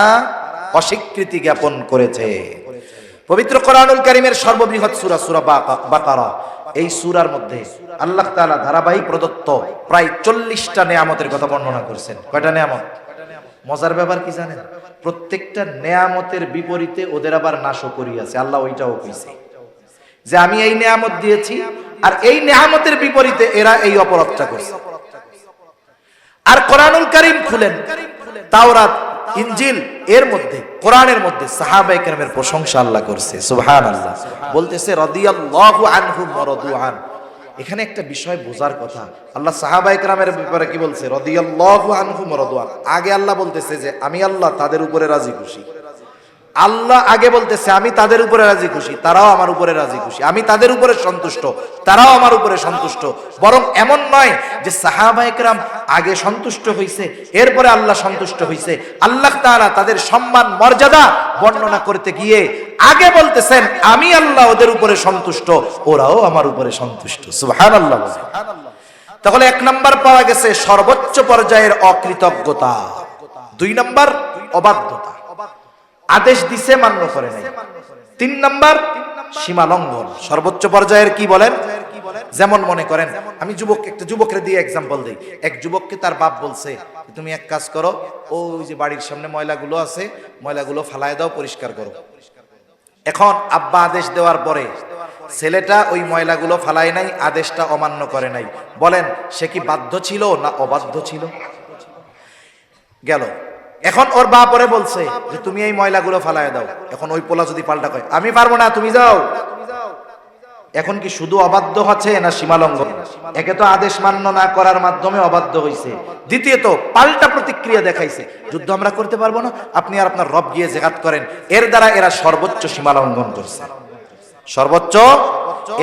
অস্বীকৃতি জ্ঞাপন করেছে। পবিত্র কোরআনুল কারীমের সর্ববৃহৎ সূরা সূরা বাকারা, এই সূরার মধ্যে আল্লাহ তাআলা ধারাবাহিক প্রদত্ত প্রায় 40টা নেয়ামতের কথা বর্ণনা করেছেন। কয়টা নেয়ামত? মজার ব্যাপার কি জানেন? প্রত্যেকটা নেয়ামতের বিপরীতে ওদের আবার নাশকরি আছে। আল্লাহ ওইটাও কইছে যে আমি এই নেয়ামত দিয়েছি, আর এই নেয়ামতের বিপরীতে এরা এই অপরাধটা করছে। আর কোরআনুল কারীম খুলেন, তাওরাত, ইনজিল, এর মধ্যে, কোরআনের মধ্যে সাহাবায়ে কেরামের প্রশংসা আল্লাহ করছে। সুবহানাল্লাহ। বলতেছে রাদিয়াল্লাহু আনহুম ওয়া রাদু আন। এখানে একটা বিষয় বোঝার কথা, আল্লাহ সাহাবায়ে কেরামের ব্যাপারে কি বলছে? রাদিয়াল্লাহু আনহুম ওয়া রাদু আন। আগে আল্লাহ বলতেছে যে আমি আল্লাহ তাদের উপরে রাজি খুশি। আল্লাহ আগে বলতেছে আমি তাদের উপরে রাজি খুশি, তারাও আমার উপরে রাজি খুশি। আমি তাদের উপরে সন্তুষ্ট, তারাও আমার উপরে সন্তুষ্ট। বরং এমন নয় যে সাহাবায়ে কেরাম আগে সন্তুষ্ট হইছে, এরপরে আল্লাহ সন্তুষ্ট হইছে। আল্লাহ তাআলা তাদের সম্মান মর্যাদা বর্ণনা করতে গিয়ে আগে বলতেছেন আমি আল্লাহ ওদের উপরে সন্তুষ্ট, ওরাও আমার উপরে সন্তুষ্ট। সুবহানাল্লাহ। তাহলে এক নাম্বার পাওয়া গেছে সর্বোচ্চ পর্যায়ের অকৃতজ্ঞতা। দুই নাম্বার অবাধ্যতা, আদেশ দিছে মান্য করে নাই। তিন নাম্বার সীমা লঙ্ঘন। সর্বোচ্চ পর্যায়ের কি বলেন? যেমন মনে করেন, আমি একটা যুবকের দিয়ে এক্সাম্পল দেই। এক যুবককে তার বাপ বলছে তুমি এক কাজ করো, ওই যে বাড়ির সামনে ময়লাগুলো আছে, ময়লাগুলো ফালায় দাও, পরিষ্কার করো। এখন আব্বা আদেশ দেওয়ার পরে ছেলেটা ওই ময়লাগুলো ফালায় নাই, আদেশটা অমান্য করে নাই। বলেন সে কি বাধ্য ছিল না অবাধ্য ছিল? গেল। এখন ওর বাপ ওরে বলছে যে তুমি এই ময়লাগুলো ফালায় দাও। এখন ওই পোলা যদি পাল্টা কয় আমি পারবো না, তুমি যাও, এখন কি শুধু অবাধ্য হচ্ছে না সীমালঙ্ঘন? একে তো আদেশ মান্য না করার মাধ্যমে অবাধ্য হইছে, দ্বিতীয়ত পাল্টা প্রতিক্রিয়া দেখাইছে, যুদ্ধ আমরা করতে পারবো না, আপনি আর আপনার রব গিয়ে জিহাদ করেন। এর দ্বারা এরা সর্বোচ্চ সীমালঙ্ঘন করছে। সর্বোচ্চ।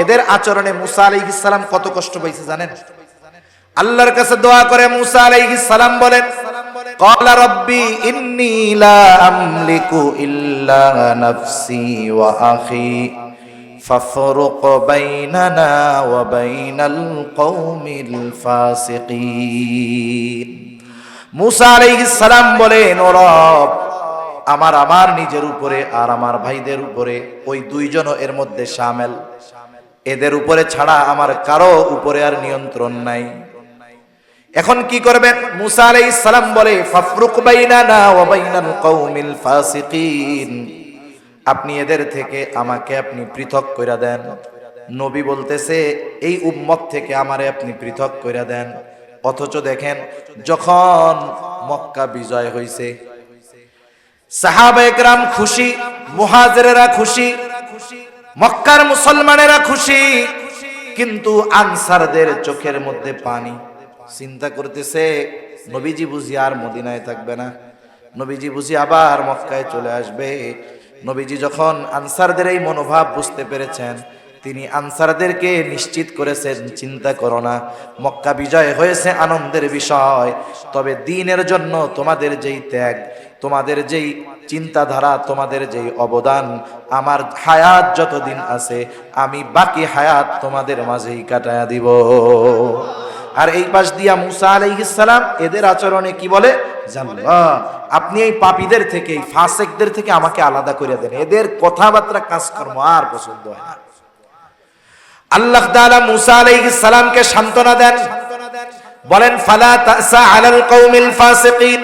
এদের আচরণে মুসা আলাইহিস সালাম কত কষ্ট পাইছে জানেন? আল্লাহর কাছে দোয়া করে মুসা আলাইহিস সালাম বলেন ক্বালা রাব্বি ইন্নী লা আমলিকু ইল্লা নাফসি ওয়া আখি ফাফরুক বাইনানা ওয়া বাইনাল কওমিল ফাসিকিন। মুসা আলাইহিস সালাম বলেন ও রব, আমার নিজের উপরে আর আমার ভাইদের উপরে, ওই দুইজনও এর মধ্যে শামিল, এদের উপরে ছাড়া আমার কারো উপরে আর নিয়ন্ত্রণ নাই। এখন কি করবেন? মুসা আলাইহিস সালাম বলে ফাফরুক বাইনানা ওয়া বাইনাল কওমিল ফাসিকিন, আপনি এদের থেকে আমাকে আপনি পৃথক কইরা দেন। নবী বলতেছে এই উম্মত থেকে আমারে আপনি পৃথক কইরা দেন। অথচ দেখেন যখন মক্কা বিজয় হইছে, সাহাবায়ে কেরাম খুশি, মুহাজিরেরা খুশি, মক্কার মুসলমানেরা খুশি, কিন্তু আনসারদের চোখের মধ্যে পানি। চিন্তা করতেছে নবীজি বুঝি আর মদিনায় থাকবে না, নবীজি বুঝি আবার মক্কায় চলে আসবে। নবীজি যখন আনসারদের এই মনোভাব বুঝতে পেরেছেন, তিনি আনসারদেরকে নিশ্চিত করেছেন চিন্তা করো না, মক্কা বিজয় হয়েছে আনন্দের বিষয়, তবে দ্বীনের জন্য তোমাদের যেই ত্যাগ, তোমাদের যেই চিন্তাধারা, তোমাদের যেই অবদান, আমার হায়াত যতদিন আছে আমি বাকি হায়াত তোমাদের মাঝেই কাটায়া দিব। আর এই পাশ দিয়া মুসা আলাইহিস সালাম এদের আচরণে কি বলে? জাল্লাহ, আপনি এই পাপীদের থেকে, এই ফাসিকদের থেকে আমাকে আলাদা করে দেন, এদের কথাবার্তা কাজকর্ম আর পছন্দ হয় না। আল্লাহ তাআলা মুসা আলাইহিস সালামকে সান্ত্বনা দেন, বলেন ফালা তাসা আলাল কওমিল ফাসিকিন,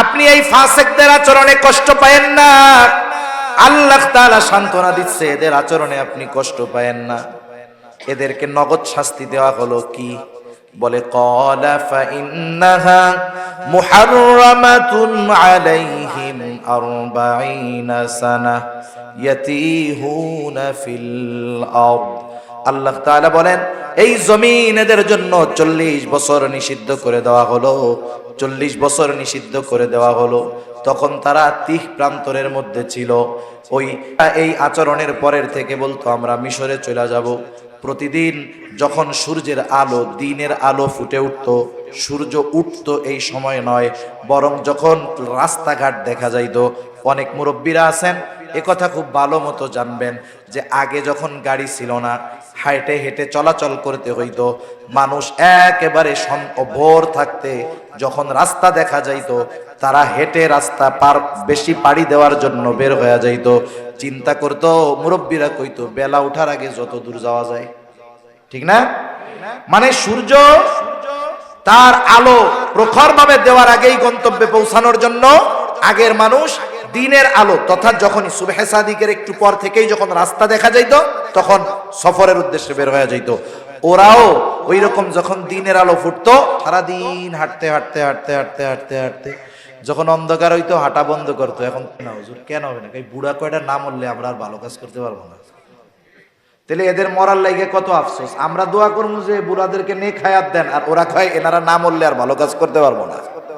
আপনি এই ফাসিকদের আচরণে কষ্ট পায়েন না। আল্লাহ তাআলা সান্ত্বনা দিচ্ছে এদের আচরণে আপনি কষ্ট পায়েন না। এদেরকে নগদ শাস্তি দেওয়া হলো কি? বলে ক্বালা ফাইন্নাহা মুহাররামাতুন আলাইহিম 40 সানা ইয়াতিহুনা ফিল আরদ আল্লাহ তাআলা বলেন এই জমিন এদের জন্য 40 বছর নিষিদ্ধ করে দেওয়া হলো, 40 বছর নিষিদ্ধ করে দেওয়া হলো। তখন তারা 30 প্রান্তরের মধ্যে ছিল। এই আচরণের পরের থেকে বলতো আমরা মিশরে চলে যাব। প্রতিদিন যখন সূর্যের আলো, দিনের আলো ফুটে উঠতো, সূর্য উঠতো এই সময় নয়, বরং যখন রাস্তাঘাট দেখা যাইতো, অনেক মুরব্বীরা আছেন এ কথা খুব ভালো মতো জানবেন যে আগে যখন গাড়ি ছিল না, হাইটে হেঁটে চলাচল করতে হইতো, মানুষ একেবারে ভোর থাকতে যখন রাস্তা দেখা যাইতো, তারা হেঁটে রাস্তা বেশি পাড়ি দেওয়ার জন্য বের হয়ে যাইতো। চিন্তা করতো, মুরব্বীরা কইতো বেলা ওঠার আগে যত দূর যাওয়া যায়, ঠিক না? মানে সূর্য তার আলো প্রখর ভাবে দেওয়ার আগেই গন্তব্যে পৌঁছানোর জন্য আগের মানুষ দিনের আলো তথা যখন সুবহে সাদিকের একটু পর থেকেই যখন রাস্তা দেখা যাইত, তখন সফরের উদ্দেশ্যে বের হয়ে যাইত। ওরাও ওই রকম যখন দিনের আলো ফুটতো, সারাদিন হাঁটতে হাঁটতে হাঁটতে হাঁটতে হাঁটতে হাঁটতে যখন অন্ধকার হইতো হাঁটা বন্ধ করতো। এখন না হুজুর, কেন হবে না? এই বুড়া কয়টা না মরলে আমরা আর ভালো কাজ করতে পারবো না। তাহলে এদের মরার লাগে কত আফসোস। আমরা দোয়া করবো যে বুড়াদেরকে নেক হায়াত দেন, আর ওরা কয় এনারা না মরলে আর ভালো কাজ করতে পারবো না।